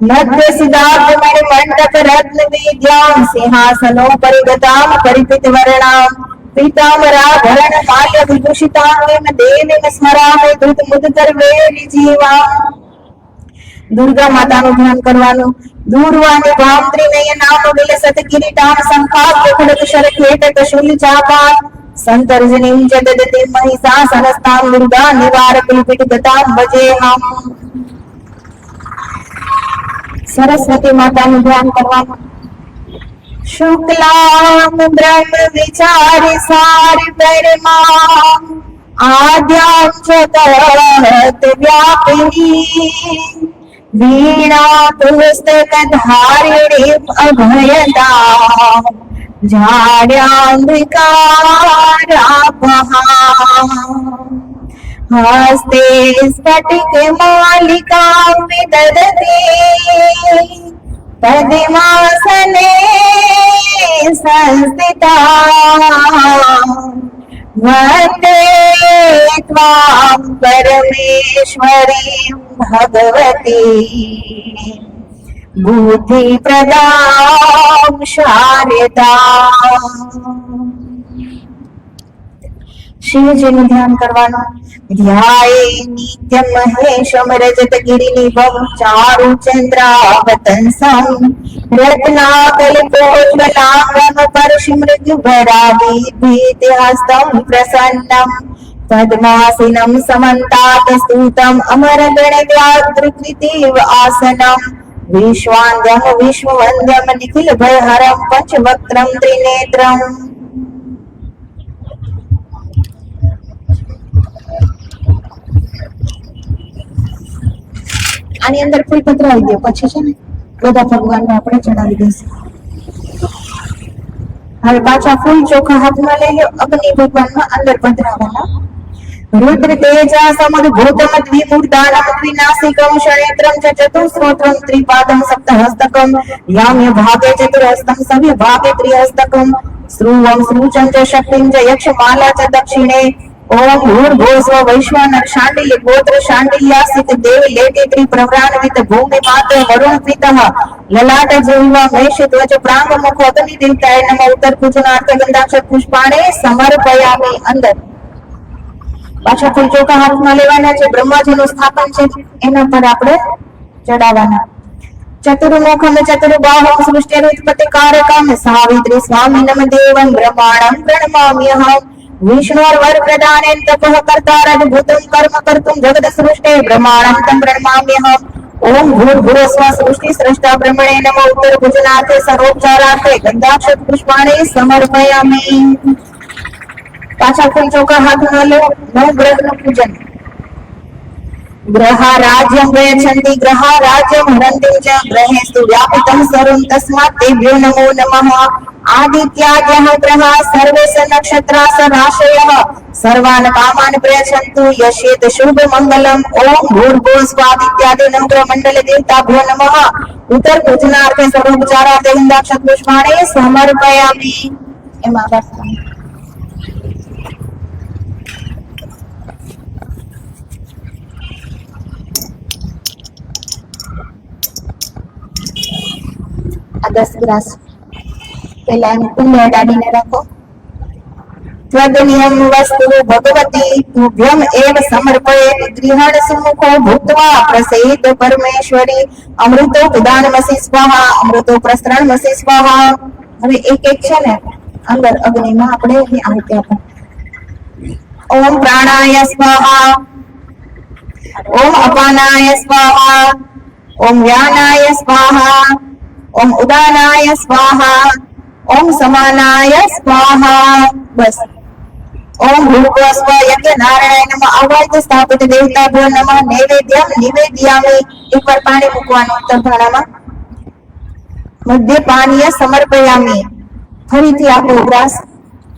मध्य सिद्धार्थ मणि मंडक रत्न विद्यां सिंहासनो परिगतां परिपित वर्णां पीताम्बराभरण माल्य विभूषितांगीं देवीं स्मरामि धृत मुदकर वेणि जीवा। दुर्गा माताનું ધ્યાન કરવાનું. દૂરવાની ભામત્રી નયનામ વિલસત કિરીટામ સંખાસ્ય ખડગ શરખેટ કશુલ ચાપા સંતર્જનીમ ચ દદતિ મહિષાસનસ્તાં દુર્ગા નિવારક લિપિત ગતામ ભજેહમ. સરસ્વતી માતાનું ધ્યાન કરવાનું. શુક્લામ બ્રહ્મ વિચારી સારી પરિમા આદ્યામ ચ તરત વ્યાપિની वीणा पुस्तक धारिणी अभयदा झाड्यांधिकारापहा हस्ते स्फटिक मालिका विदधति पद्मासने संस्थिता वन्दे त्वां परमेश्वरीं भगवती बुद्धि प्रदां शारदा. શિવજીનું ધ્યાન કરવાનું. ધ્યાયે નિત્ય મહેશમ રજત ગિરિનિભમ ચારુ ચંદ્રાવતંસમ રત્નાકલ્પોજ્વલાંગમ પરશિમૃત્યુભરાવી ભીતિહસ્તમ પ્રસન્નમ પદ્માસીનમ સમંતાત સ્તુતમ અમરગણવ્યાતૃકૃતિવ આસનમ વિશ્વાંદ્યમ વિશ્વવંદ્યમ નિખિલ ભયહરમ પંચવક્ત્રમ ત્રિનેત્રમ. આની અંદર ફૂલ પધરાવી દો, પછી છે ને બધા ભગવાનને આપણે ચડાવી દઈશું. હવે પાછા ફૂલ ચોખા હાથમાં લઈ લો. અગ્નિ ભગવાનમાં અંદર પધરાવાના. रुद्र तेजा समुद्भूतम द्विमूर्धानम द्विनासिकम षणेत्रम च चतुस्रोत्रम त्रिपादम सप्तहस्तकम याम्य भागे चतुरहस्तम सव्य भागे त्रिहस्तकम श्रुवम श्रुचं च शक्तिं च यक्षमाला च दक्षिणे ओम भूर्भुवस्व वैश्वानर शांडिल्य गोत्र शांडिल्यासित देव लेटे त्रिप्रवरान्वित भूमि मात्र वरुण पितः ललाट जीवा मेष ध्वज प्रांग मुख अग्नि देवताय नमः. उत्तर पूजनार्थ गंधाक्षर पुष्पाणे समर्पयामि. અંદર પાછા ફૂલ ચોખા હાથમાં લેવાના છે. બ્રહ્માજીનું સ્થાપન છે એના પર આપણે ચડાવવાના. ચતુર્મુખમ ચતુર્બાહુમ સૃષ્ટિરુત્પત્તિ કારકમ સાવિત્રી સ્વામિનમ દેવં બ્રહ્માણં પ્रणमाम्यहम्. विष्णोर्वर प्रदानेन तपः कर्तारद्भुतं कर्म कर्तुं जगत् सृष्टे ब्रह्माणं तं प्रणमाम्यहम्. ओम भूर्भुवस्व सृष्टि स्रष्टा ब्रह्मणे नमः. उत्तर पूजनार्थे सर्वोपचारार्थे गंधाक्षर पुष्पाणि समर्पयामि. पाछा फूल चौका हाथમાં લો. નવ ગ્રહનું પૂજન. ગ્રહા રાજ્યમ ગયच्छन्ति ગ્રહા રાજ્યમ હરन्ति ચ ગ્रहेस्तु व्यापितं सर्वं तस्मात् तेभ्यो नमो नमः. आदित्याद्यः ग्रहाः सर्वे स नक्षत्राः स राशयः सर्वान् कामान् प्रयच्छन्तु यस्येत शुभ मंगलम्. ओम भूर्भुवस्वादित्यादीनां ग्रहमण्डल देवताभ्यो नमः. उत्तर पूजनार्थे सर्वोपचारार्थे गन्धाक्षर पुष्पाणि समर्पयामि. એમાં બસ આ 10 ગ્લાસ પહેલા એમ કુંડળ ડાડીને રાખો. ત્વદનિયમ વસ્તુ ભગવતી તુભ્યમ એવ સમર્પયે ગૃહણ સુમુખો ભૂત્વા પ્રસીદ પરમેશ્વરી અમૃતો ઉદાનમસી સ્વાહા અમૃતો પ્રસરણમસી સ્વાહા. હવે એક એક છે ને અંદર અગ્નિમાં આપણે એની આહુતિ આપો. ઓમ પ્રાણાય સ્વાહા ઓમ અપાનાય સ્વાહા ઓમ વ્યાનાય સ્વાહા ओम उदानाय स्वाहा ओम समानाय स्वाहा. बस ओम भूर्भुवस्व यज्ञ नारायण नमः. आवाज स्थापित देवताभ्यो नमः. नैवेद्यम निवेदयामि. एक बार पाणी મૂકવાનું તરફાણામાં. મધ્ય પાનીય સમર્પયામિ. ફરીથી આખો ગ્લાસ.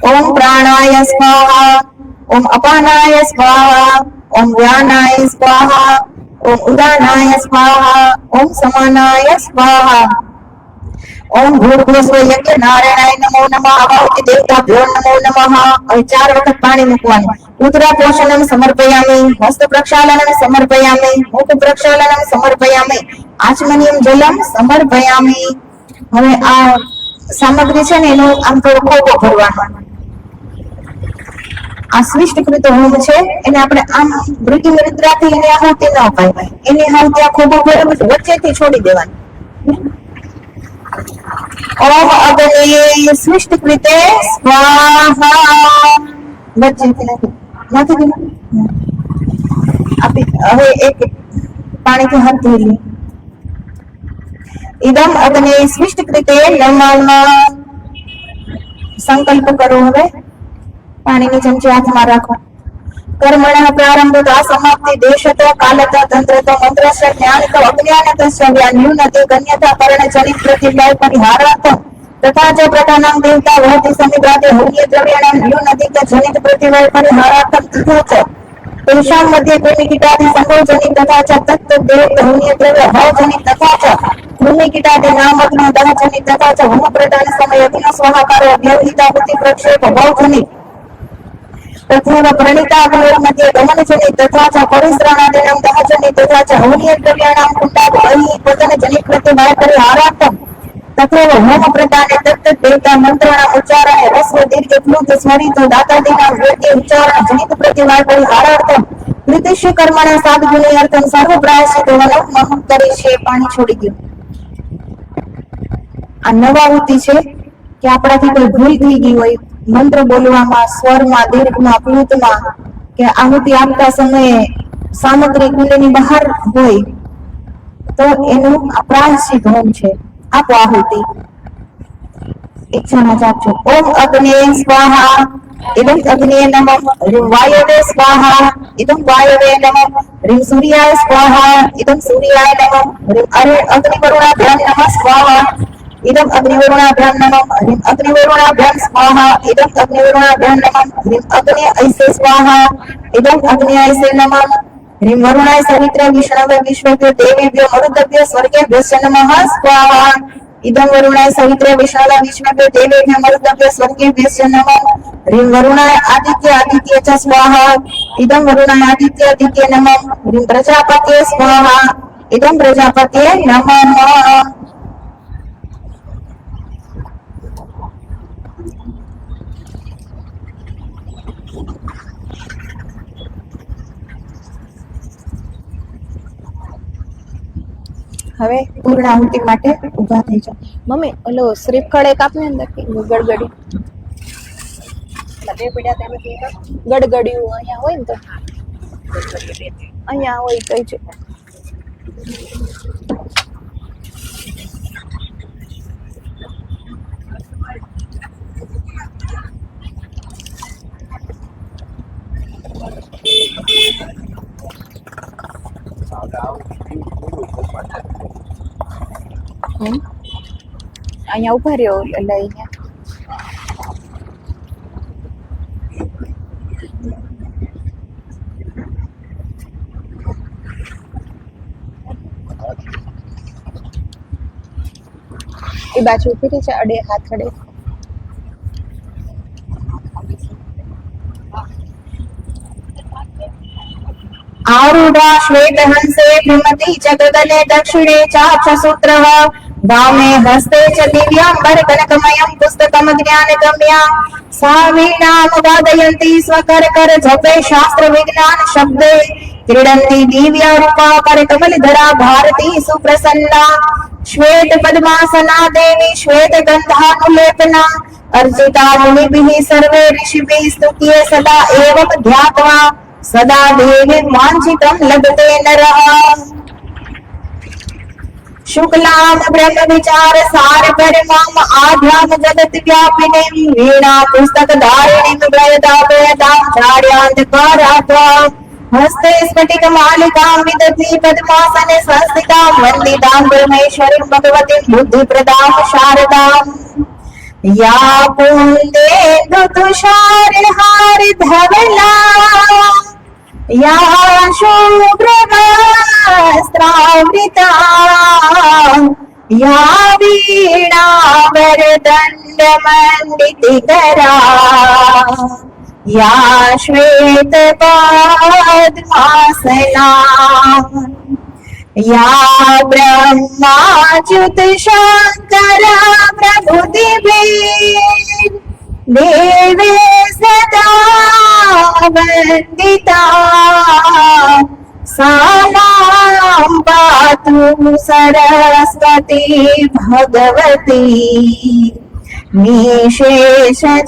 ઓમ પ્રાણાય સ્વાહા ઓમ અપાનાય સ્વાહા ઓમ વ્યાનાય સ્વાહા ओम उदानाय स्वाहा ओम समानाय स्वाहा ओम भूर्भुवस्व यज्ञ नारायणाय नमो नमः. आवाहुति देवताभ्यो नमो नमः. હવે 4 વખત પાણી મૂકવાનું. ઉત્તરા પોષણમ સમર્પયામિ. હસ્ત પ્રક્ષાલનમ સમર્પયામિ. મુખ પ્રક્ષાલનમ સમર્પયામિ. આચમનિયમ જલમ સમર્પયામી. હવે આ સામગ્રી છે ને એનો આમ થોડો ખોખો ભરવાનો. આ સ્વિષ્ટકૃત હોમ છે એને આપણે આમ મૃદુ મુદ્રાથી એને આહુતિ ન અપાય. એની આહુતિ આ ખોખો ભરેલું છે વચ્ચેથી છોડી દેવાની. ઓમ અગ્નિ સ્વિષ્ટકૃતે સ્વાહા. વચ્ચેથી નાખી દેવાનું. હવે એક પાણીથી હાથ ધોઈ લે. ઇદમ અગ્નિ સ્વિષ્ટકૃતે નમઃ. સંકલ્પ કરો. હવે પાણીની ચમચી હાથમાં રાખો. કર્મણઃ પ્રારંભ સમાપ્તિ દેશત કાલત તંત્રત મંત્રસ્ય જ્ઞાનત અજ્ઞાનત વ્યાન્યુનતિ કન્યતા કરણ જનિત પ્રતિલય પરિહારાર્થ તથા ચ પ્રધાનાં દેવતા ભવતિ સમિદ્રાતે હરિય દ્રવ્યાણાં ન્યુનતિ ચ જનિત પ્રતિલય પરિહારાર્થમ તથા ચ તેષાં મધ્યે કૃમિકીટાદિ સંભોજનિત તથા ચ તત્ત દેવ હરિય દ્રવ્ય ભવજનિત તથા ચ કૃમિકીટાદિ નામગ્ન દહજનિત તથા ચ હોમ પ્રદાન સમય અગ્નિ સ્વાહાકાર અભ્યવહિતા બુદ્ધિ પ્રક્ષેપ ભવજનિત तथैव प्रणीताग्निर्मध्ये गमनजनित तथा च परिश्रणादीनां दहजनित तथा च हवनीयद्रव्याणां कुण्डादि पतनजनित प्रतिभायपरिहारार्थं तथैव होमप्रदाने तत्तद्देवता मन्त्राणाम् उच्चारणे ह्रस्व दीर्घ प्लुत स्मरित दातादीनां वृत्ति उच्चारणजनित प्रतिभायपरिहारार्थं कृतिष्य कर्मणा साधगुणियार्थं सर्व प्रायश्चित वनमहं करिष्ये. પાણી છોડી દો. આ નવાવૃત્તિ છે કે આપણાથી કોઈ ભૂલ થઈ ગઈ હોય મંત્ર બોલવામાં, સ્વરમાં, દીર્ઘમાં, પ્લુતમાં કે આહુતિ આપતા સમયે સામગ્રી કુંડની બહાર હોય તો એનું પ્રાયશ્ચિત હોમ છે. આપો આહુતિ. ઈચ્છામાં જાપજો. ઓમ અગ્નિ સ્વાહા. ઇદં અગ્નિએ નમઃ. હ્રીં વાયવે સ્વાહા. ઇદં વાયવે નમઃ. હ્રીં સૂર્યાય સ્વાહા. ઇદં સૂર્યાય નમઃ. હ્રીં અગ્નિવરુણાભ્યામ નમઃ સ્વાહા. इदम अग्निवरुणाभ्याम नमः. ह्रीं अग्निवरुणाभ्याम स्वाहा. इदम अग्निवरुणाभ्याम नमः. ह्रीं अग्नि ऐसे स्वाहा. इदम अग्नि ऐसे नमः. ह्रीं वरुणाय सवित्रे विष्णवे विश्वभ्यो देवेभ्यो मरुद्भ्यो स्वर्गेभ्यो नमः स्वाहा. इदम वरुणाय सवित्रे विष्णवे विश्वभ्यो देवेभ्यो मरुद्भ्यो स्वर्गेभ्यो नमः. ह्रीं वरुणाय आदित्य आदित्य च स्वाहा. इदम वरुणाय आदित्य आदित्य नमः. ह्रीं प्रजापते स्वाहा. इदम प्रजापते नमः. હવે પૂર્ણાહુતિ માટે ઊભા થઈ જાઓ. મમ્મી ઓલો શ્રીફળ એક આપને અંદર ગડગડી બે પડ્યા તેમાંથી ગડગડિયું અહીંયા હોય ને તો અહીંયા હોય કઈ છે. અહીંયા ઉભા રહ્યો લઈને એ બાજુ ઉભી રહી છે. અડે હાથ અડે. आरूढ़ा श्वेतहंसे भ्रमति जगदले दक्षिणे चाक्षसूत्रः वामे हस्ते च दिव्याम्बर कनकमयं पुस्तकं ज्ञानगम्या सा वीणामुवादयन्ती स्वकरकर जपे शास्त्र विज्ञान शब्दे क्रीडन्ति दिव्या रूपा करकमलधरा भारती सुप्रसन्ना श्वेत पद्मासना देवी श्वेत गन्धानुलेपना अर्चिता मुनिभिः सर्वे ऋषिभिः स्तुत्ये सदा एवं ध्यात्वा सदा देवी वांछितं लभते नरः. शुक्लां ब्रह्म विचार सार परिमाम आध्याम जगत व्यापिनीं वीणा पुस्तक धारिणीं वयदाभयदां झाड्यान्धकारात्वा हस्ते स्फटिक मालिकां विदधि पद्मासने संस्थितां वन्दितां ब्रह्मेश्वरीं भगवतीं बुद्धिप्रदां शारदाम् या कुन्देन्दु तुषारहार धवला या शुभ्रवस्त्रावृता या वीणावरदण्डमण्डितकरा या श्वेतपद्मासना या ब्रह्माच्युत शंकर प्रभुतिभिः देवे सदा वन्दिता सा मां पातु सरस्वती भगवती निशेषचार्यापहा।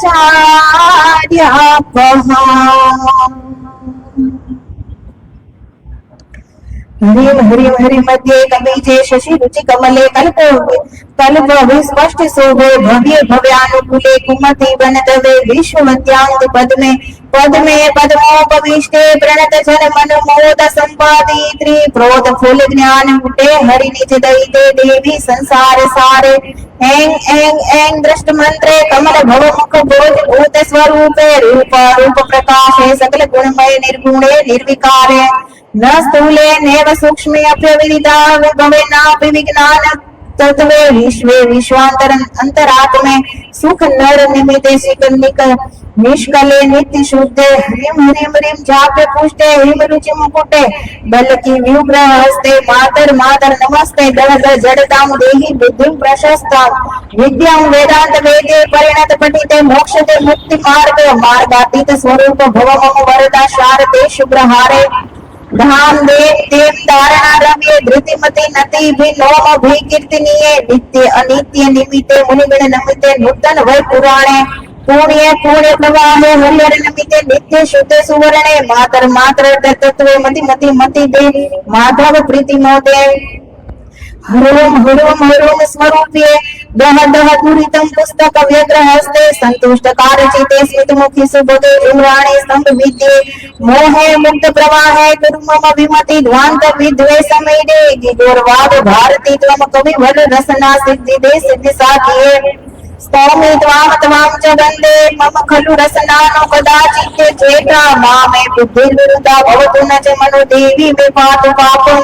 हरिम हरिम हरि मध्ये कबीजे शशि रुचि कमले कल्प विस्पष्ट शोभे भव्य भव्यानुकूले कुमति वनदवे विश्ववत्यांग पद्मे पद्मे पद्मोपविष्टे प्रणत जन मन मोद संपादी त्रिप्रोत फूल ज्ञान मुटे हरि निज दयिते देवी संसार सारे ऐं ऐं ऐं दृष्ट मंत्रे कमल भव मुख भोज भूत स्वरूपे रूप रूप प्रकाशे सकल गुणमय निर्गुणे निर्विकारे न स्थूले नेव सूक्ष्मे अप्यविदिता विभवे नापि विज्ञान तत्वे विश्वे विश्वांतर अंतरात्मे सुख नर निमिते शिकनिक निष्कले नित्य शुद्धे ह्रीं ह्रीं ह्रीं जाप्य पुष्टे हिम रुचि मुकुटे बल की व्युग्रह हस्ते मातर मातर नमस्ते दह दह जड़ताम देहि बुद्धिं प्रशस्ताम विद्यां वेदांत वेदे परिणत पठिते मोक्षते मुक्ति मार्ग मार्गातीत स्वरूप भव मम वरदा शारते शुभ्रहारे धाम देव देव धारणा रव्य धृतिमति नति भी नोम भी कीर्तनीय नित्य अनित्य निमिते मुनिगण नमिते नूतन वै पुराणे पुण्य पुण्य प्रवाहे हरिहर नमिते नित्य शुद्ध सुवर्णे मातर मातर तत्वे मति मति मति दे माधव प्रीति मोदे हरोम हरोम हरोम स्वरूपे दह दह पूरितं पुस्तक व्यग्र हस्ते संतुष्ट कारचिते स्मित मुखी सुबोधे जुम्राणे स्तंभ विद्ये मोहे मुक्त प्रवाहे गुरु मम विमति ध्वांत विद्वेष समेदे गिगोरवाद भारती त्वम कवि भर रसना सिद्धि दे सिद्धि साधिये स्तौमि त्वाम त्वाम च वन्दे मम खलु रसनानो कदाचित् चेता मामे बुद्धिर्विरुद्धा भवतु न च मनो देवी मे पातु पापं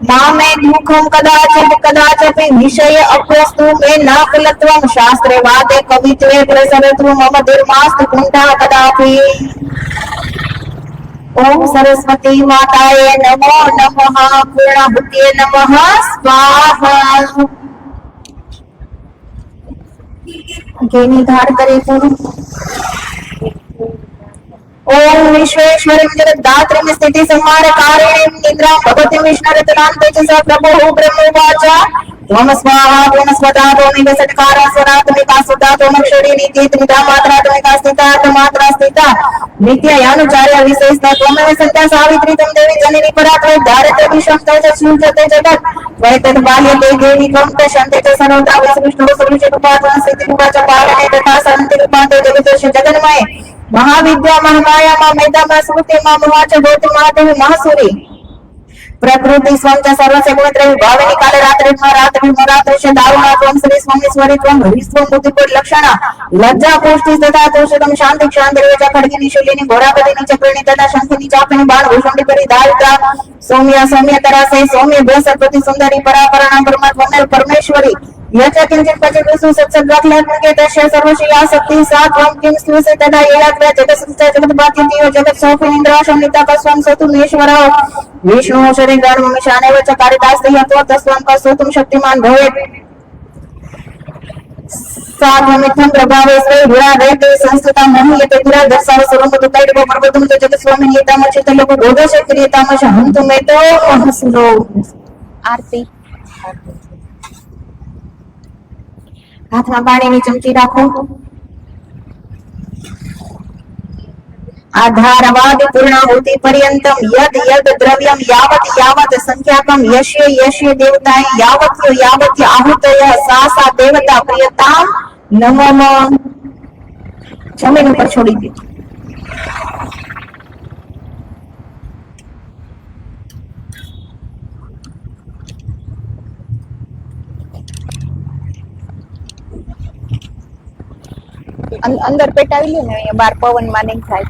मामे दुःखं कदाचित् कदाचित् विषय अप्रस्तु मे नाकुलत्वं शास्त्रे वादे कवित्वे प्रसरतु मम दुर्मास्तु कुण्ठा कदापि। ओम सरस्वती माताय नमो नमः पूर्णाहुते नमः स्वाहा। घेनी धार करे पूर्ण। ओम विश्वेश्वरीं जगद्धात्रीं स्थिति संहार कारिणीं निद्रां भगवतीं विष्णुरत्नां तेजसा प्रभुः ब्रह्मोवाच त्वं स्वाहा त्वं स्वधा त्वमेव षट्कारा स्वरात्मिका सुता त्वमक्षरी नित्यत्रिधा मात्रात्मिका स्थिता मात्रा स्थिता नित्यानुचार्य विशेषता त्वमेव सत्या सावित्री त्वं देवी जननी परा त्वं धारते विश्वं तैजस्विजते जगत् त्वं बाल्यते देवी त्वं प्रशान्ते च सर्वदा विष्णुः सर्वशक्तिरूपा त्वं सिद्धिरूपा च पालने तथा शान्तिरूपा जगदस्य जगन्मये महाविद्या महामाया मा मेधा मा स्मृति मा मोहाच भूति महादेवी महासुरी प्रकृति स्वं च सर्वस्य गुणत्रय भाविनी काले रात्रि रात्रि च दारुणा त्वं श्री स्वामीश्वरी त्वं हरिस्त्वं बुद्धिपुर लक्षणा लज्जा पुष्टि तथा तोषितम शांति क्षांति रेजा खड्गिनी शूलिनी घोरापदिनी चक्रिणी तथा शंखिनी चापिनी बाण भूषणी परि दारिद्रा सौम्य सौम्य तरासे सौम्य बृहस्पति सुंदरी परापरणा परमात्मा परमेश्वरी यच किंचित पचितु सत्सद्वाक्लात्मके तस्य सर्वशीला शक्ति सात्वं किं स्तुसे तदा येयाग्र जगत्संस्था जगत्पातीयो जगत् सौफिनीन्द्रा शमिता कस्वं सतुमेश्वरः विष्णु शरीराण ममिशाने वच कारितास्ते यत्व तस्वं कसोतुं शक्तिमान भवेत् सात्वमित्थं प्रभावे स्वे गुणा रहते संस्कृता मोहयते गुणा दर्शाव सर्वं दुतैडव पर्वतं च जगत् स्वामी नियतामचित लोक बोधश क्रियतामश हंतु मे तो महसुरो। आरती हाथમાં પાણીની ચમચી રાખો। आधारवाद पूर्णाहुति पर्यंतम यद यद द्रव्यम यावत यावत संख्याकम यश्य यश्य देवताय यावत्यो यावत्य आहुतयः सा सा देवता प्रियताम नमः। जमीन पर छोड़ी दी। અંદર પેટાવી લ્યો ને અહીંયા બાર પવન માં નહીં થાય।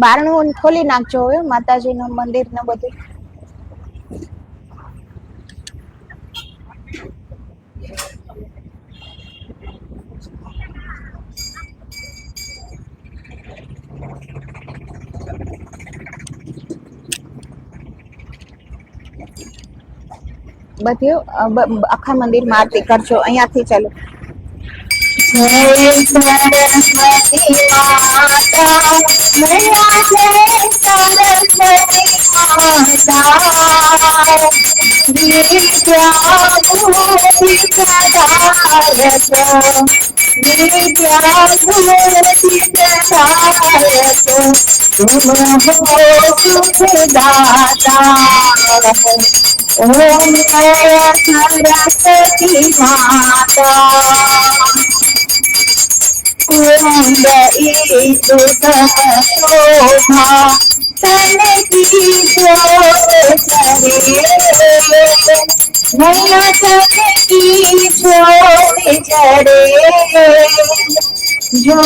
બારણું ખોલી નાખજો હવે માતાજીનું મંદિર ને બધું. બધું આખા મંદિરમાં આરતી કરજો અહીંયાથી ચાલો. જય સરસ્વતી માતા મૈયા જય સરસ્વતી માતા વિદ્યા બુદ્ધિ પ્રદાયક વિદ્યા બુદ્ધિ પ્રદાયક તુમ હો સુખદાતા ઓમ જય સરસ્વતી માતા कुंद ईसु शोभा तन की जोत चरे नैया तन की जोत चरे जो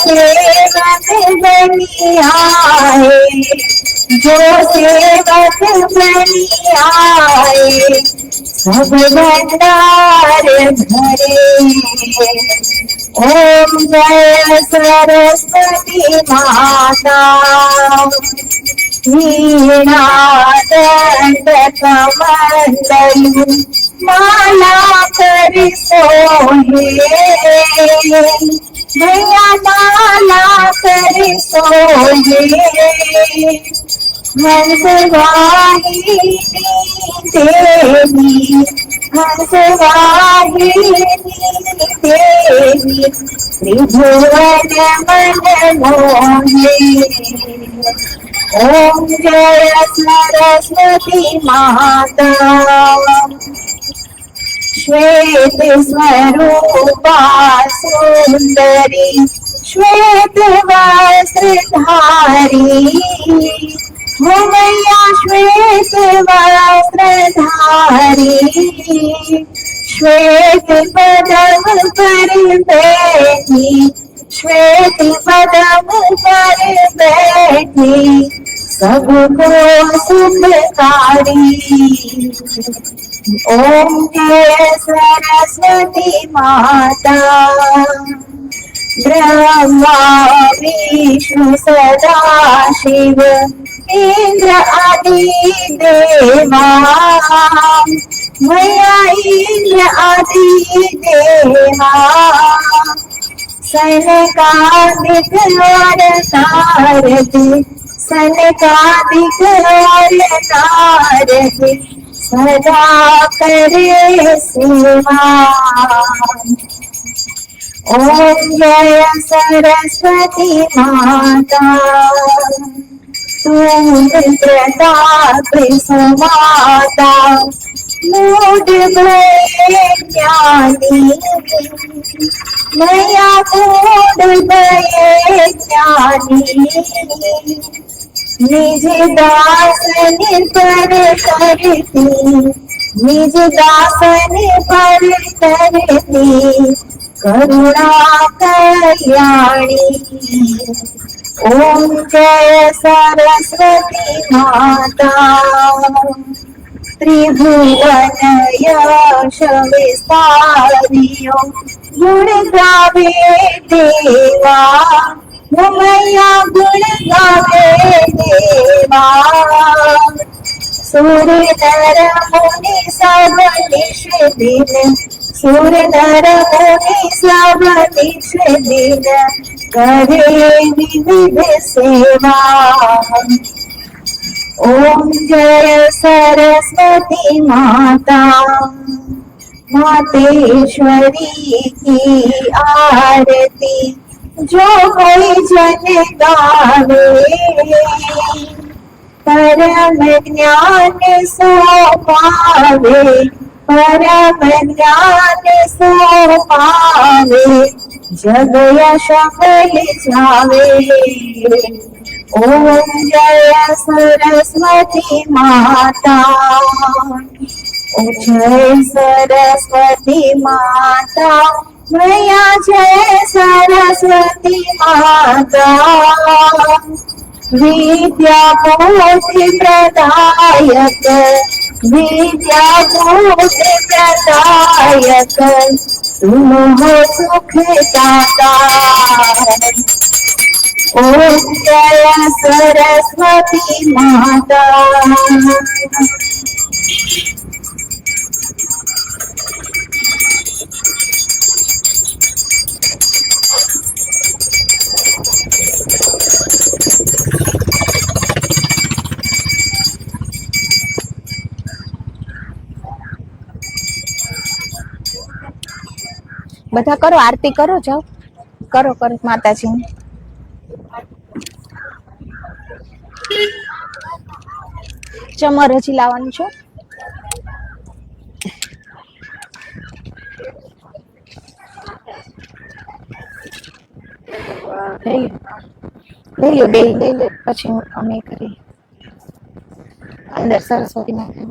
सेवक बनी आए जो सेवक बनी आए सब भंडार भरे ओम जय सरस्वती माता वीणा दंड कमंडलु माला कर सोहे भैया माला कर सोहे हंस वाहिनी देवी हंस वाहिनी देवी त्रिभुवन मन मोहे ओम जय सरस्वती माता श्वेत स्वरूपा सुंदरी श्वेत वस्त्रधारी हो मैया श्वेत वस्त्रधारी श्वेत पदम पर बैठी श्वेत पदम पर बैठी सबको सुखकारी ओम जय सरस्वती माता ब्रह्मा विष्णु सदा शिव इंद्र आदि देवा मैया इंद्र आदि देवा सनकादिक और नारद सनकादिक और नारद सदा करे सेवा ओम जय सरस्वती माता तुम प्रताप समाता मूड भये ज्ञानी मैया मूड भये ज्ञानी निज दासन पर करती निज दासन पर करती करुणा कल्याणी ओम जय सरस्वती माता त्रिभुवन यश विस्तारियो गुण गावे देवा રમૈયા ગુણ ગાવે દેવા સુર નર મુનિ સબ નિશ દિન સુર નર મુનિ સબ નિશ દિન કરે વિવિધ સેવા ઓમ જય સરસ્વતી માતા मातेश्वरी की आरती जो कोई जन गावे परम ज्ञान सो पावे परम ज्ञान सो पावे जग यश फल जावे ओम जय सरस्वती माता जय सरस्वती माता मैया जय सरस्वती माता विद्या बुद्धि प्रदायक विद्या बुद्धि प्रदायक तुम हो सुख दाता ओम जय सरस्वती माता બધા કરો, આરતી કરો, જાઓ કરો કરો માતાજીની. ચમર હજી લાવવાનું છે. લઈ લો બે લઈ લો, પછી અમે કરી અંદર સરસ્વતી માતા.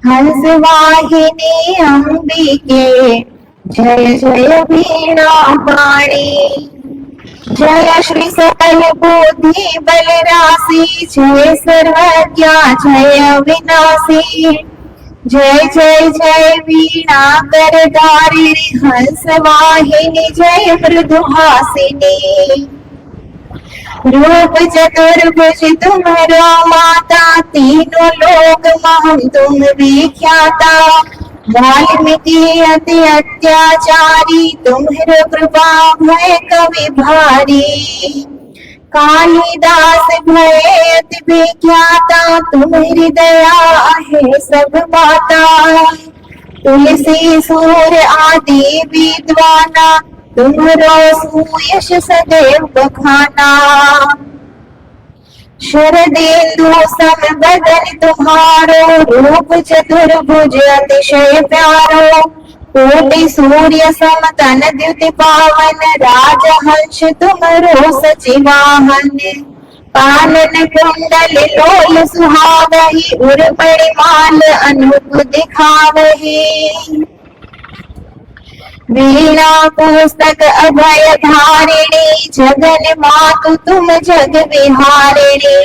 हंस वाहिनी अंबिके जय जय वीणा पाणी जय श्री सकल बुद्धि बल राशि, जय सर्वज्ञा जय विनाशी। जय जय जय वीणा कर धारिणी, हंस वाहिनी जय मृदुहासिनी। रूप चतुर्भुज तुम्हारो माता, तीनों लोक महम तुम विख्याता। वाल्मीकि अति अत्याचारी, तुम्हारो कृपा भय कवि भारी। कालिदास भय अति विख्याता, तुम्हारी दया है सब माता। तुलसी सूर्य आदि विद्वाना, तुम्हारो सुयश सदैव बखाना। शरदेन्दु सम बदन तुम्हारो, रूप चतुर्भुज अतिशय प्यारो। कोटि सूर्य सम तन द्युति पावन, राजहंस तुमरो सचिवाहन। कानन कुंडल लोल सुहावही, उर्पणि माल अनूप दिखावही। वीणा पुस्तक अभय धारिणी, जगन मातु तुम जग विहारिणी।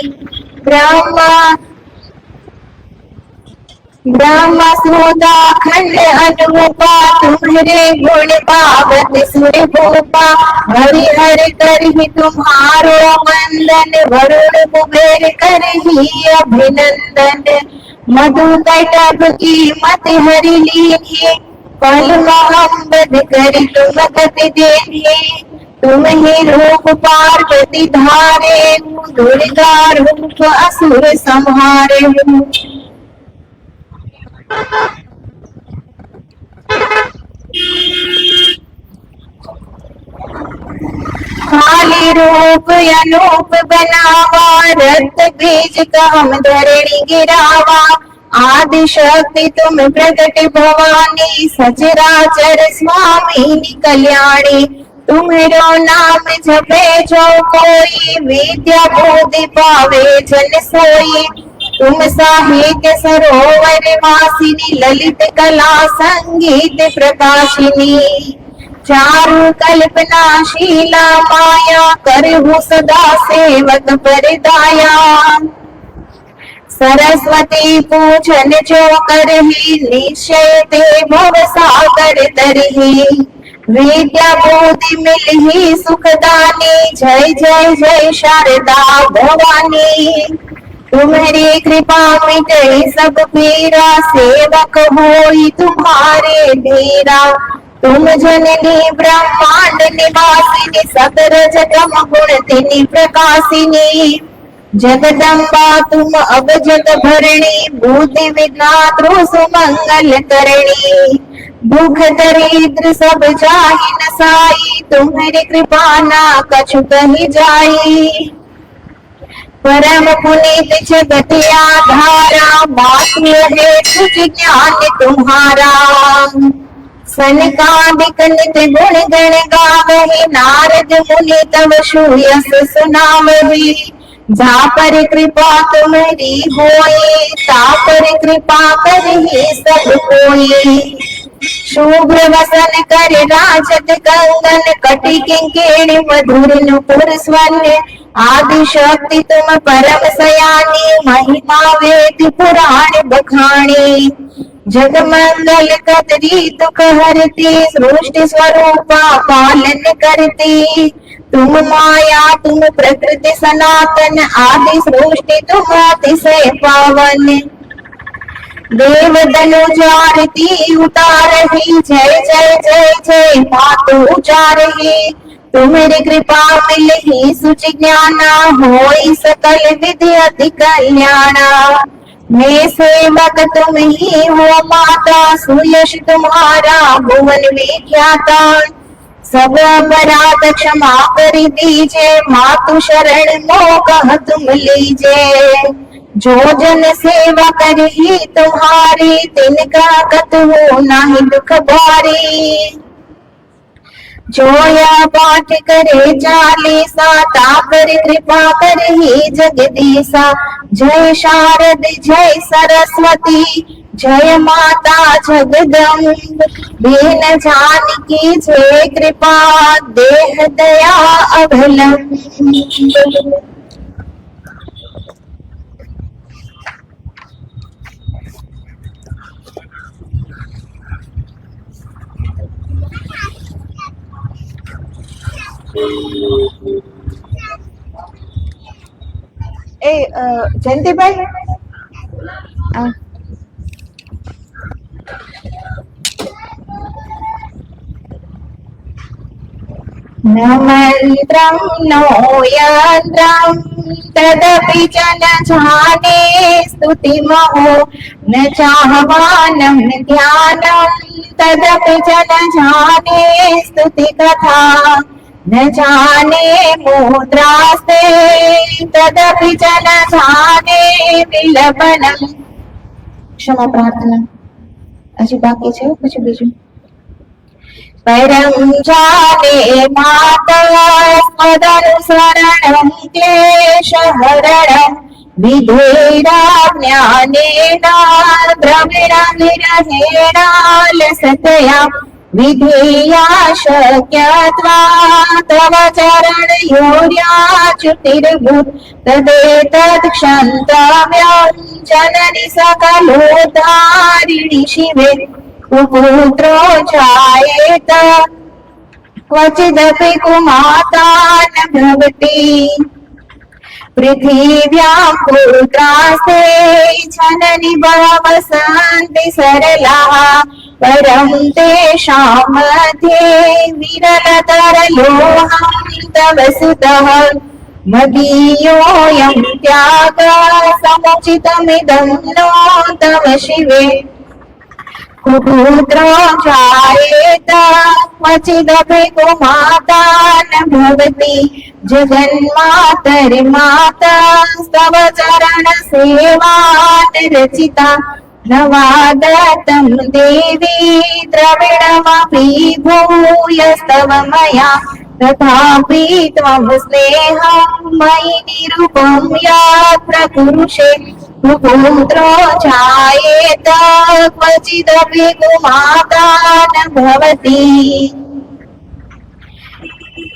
ब्रह्म सुदा खंड अनुपा, तुम्हारे गुण पावत सुर भूपा। हरिहर करहि तुम्हारो वंदन, वरुण कुबेर करहि अभिनंदन। मधु कैटभ की मत हरि लीन्ही, पल मोहम्मद करि तुम गति देन्ही। तुम ही रूप पार्वती धारे, दुर्गा रूप असुर संहारे। काली रूप अनूप बनावा, रक्त बीज काम धरणी गिरावा। आदि शक्ति तुम प्रकट भवानी, सचराचर स्वामी कल्याणी। तुम्हारो नाम जपे जो कोई, विद्या बुद्धि पावे जन सोई। तुम साहित्य सरोवर वासिनी, ललित कला संगीत प्रकाशिनी। चारु कल्पना शीला माया, करहु सदा सेवक पर दाया। सरस्वती पूजन जो करही, निश्चय ते भव सागर तरही। विद्या बुद्धि मिलही सुखदानी, जय जय जय शारदा भवानी। तुम्हारी कृपा मिटे सब पीरा, सेवक होई तुम्हारे धीरा। तुम जननी ब्रह्मांड निवासिनी, सकल जगम गुण तिनि प्रकाशिनी। जगदम्बा तुम अब जग भरणी, बुद्धि विधातृ सुमंगल करणी। दुख दरिद्र सब जाहि नसाई, तुम्हारी कृपा ना कछु कही जाई। परम पुनीत जगत आधारा, मातु है तुझ ज्ञान तुम्हारा। सनकादिक नित गुण गण गावहि, नारद मुनि तव श्रूयस सुनावहि। जा पर कृपा तुम्हारी होई, ता पर कृपा करहि सब कोई। शुभ्र वसन कर राजत कंगन, कटि किंकेणि मधुर नुपुर स्वर्ण। आदि शक्ति तुम परम सयानी, महिमा वेद पुराण बखानी। जग मंगल कतरी दुख हरती, सृष्टि स्वरूपा पालन करती। तुम माया तुम प्रकृति सनातन, आदि सृष्टि तुम अतिशय पावन। देव धनुज आरती उतारही, जय जय जय जय मातु उचारही। तुम्हारी कृपा मिलही सुच ज्ञाना, होई सकल विधि अति कल्याणा। मैं सेवक तुम ही हो माता, सुयश तुम्हारा भुवन विख्याता। सब अपराध क्षमा कर दीजे, मातु शरण मोह तुम लीजे। जो जन सेवा करही तुम्हारी, तिनका कतहु नाही दुख भारी। जो या पाठ करे चालीसा, तापर कृपा करही जगदीसा। जय शारद जय सरस्वती, जय माता जगदम्ब दीन जानकी जय कृपा देह दया अवलंब। ए जयंतीभाई न मन्त्रं नो यन्त्रं तदपि च न जाने स्तुतिमहो न चाहवानं ध्यानं तदपि च न जाने स्तुतिकथा न जाने मुद्रास्ते तदपि च न जाने विलपनम्। क्षमा प्रार्थना हજી બાકી છે પછી બીજું परं जाने माता स्वदनुसरणं क्लेशहरणं विधेराज्ञानेन द्रविणविरहेणालसतया विधेया शक्यत्वा तव चरणयोर्याच्युतिर्भूत् तदेतत् क्षन्तव्यं जननि सकलोद्धारिणि शिवे कुपुत्रो जायेत क्वचिदपि कुमाता न भवति पृथिव्यां पुत्रास्ते जननि बहवः सन्ति सरलाः परं तेषां मध्ये विरलतरलोहं तव सुतः मदीयोऽयं त्यागः समुचितमिदं नो तव शिवे कुपुत्रो जायेत क्वचिदपि कुमाता न भवति जगन्मातर्माता स्तव चरणसेवा रचिता न वा दत्तं देवी द्रविणमपि भूयस्तव मया तथापि त्वं स्नेहं मयि निरुपं यत् प्रकुरुषे कुपुत्रो जायेत क्वचिदपि कुमाता न भवति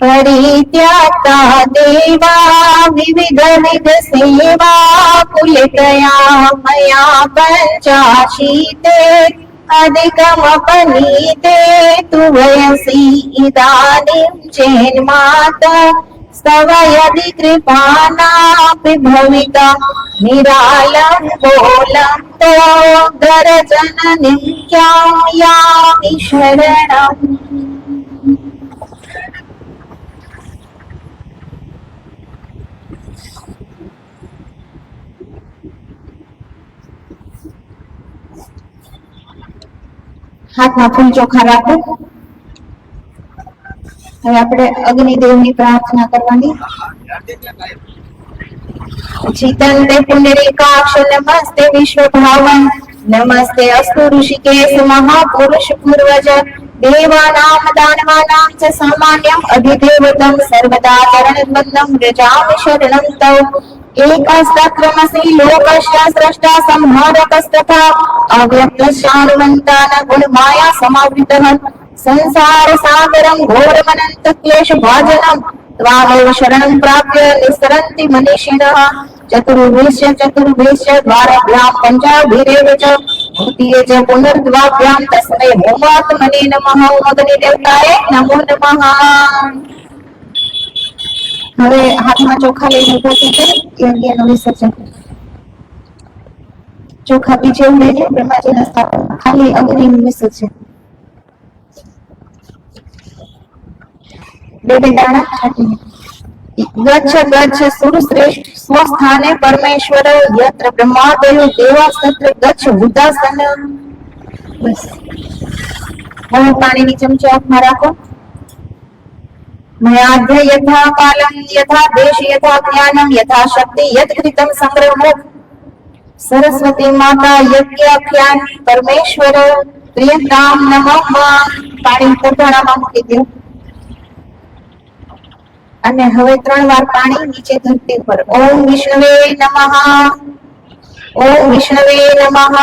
परित्यक्ता देवा विविधविधसेवा कुलितया मया पञ्चाशीते अधिकमपनीते तु वयसि इदानीं चेन्माता स्तव यदि कृपानापि भविता निरालम्बोलं तोदरजननीं यामि शरणम्। હાથમાં ફૂલ ચોખા રાખો. હવે આપણે અગ્નિદેવની પ્રાર્થના કરવાની. જીતંતે પુંડરીકાક્ષ નમસ્તે વિશ્વભાવન નમસ્તે અસ્તુ ઋષિકેશ મહાપુરુષ પૂર્વજ દેવાનામ દાનવાનામ ચ સામાન્યમ અધિદેવતમ સર્વદા ચરણવંદનમ વ્રજામિ શરણં તવ एकस्त्रमसि लोकस्य स्रष्टा संहारकस्तथा अव्यक्तशानुमन्तान गुणमाया समावृतः संसार सागरं घोरमनन्त क्लेशभाजनं त्वामेव शरणं प्राप्य निस्सरन्ति मनीषिणः चतुर्भेश्य द्वारभ्यां पञ्चाभिरेव च भूतिये च पुनर्द्वाभ्यां तस्मै होमात्मने नमः ओमग्नि देवताय नमो नमः। હવે હાથમાં ચોખા લઈને ઉભા થઈ જાય એ અંગેનું વિસર્જન. ચોખા બીજે ઉડે બ્રહ્માજીના સ્થાપનમાં ખાલી અગ્નિનું વિસર્જન. બે દાણા છાંટીને ગચ્છ ગચ્છ સુરશ્રેષ્ઠ સ્વસ્થાને પરમેશ્વર યત્ર બ્રહ્માદયો દેવા સત્ર ગચ્છ ઉદાસન. બસ હવે પાણીની ચમચી હાથમાં રાખો. मयाध्य यथा कालं यथा देश यथा ज्ञानं यथा शक्ति यत् कृतं संग्रहो सरस्वती माता यज्ञाख्यान परमेश्वर प्रियताम नमः। पाणी પોતાનામાં મૂકી દો અને હવે 3 વાર પાણી નીચે ધરતી પર. ઓમ વિષ્ણવે નમઃ, ઓમ વિષ્ણવે નમઃ,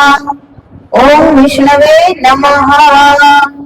ઓમ વિષ્ણવે નમઃ.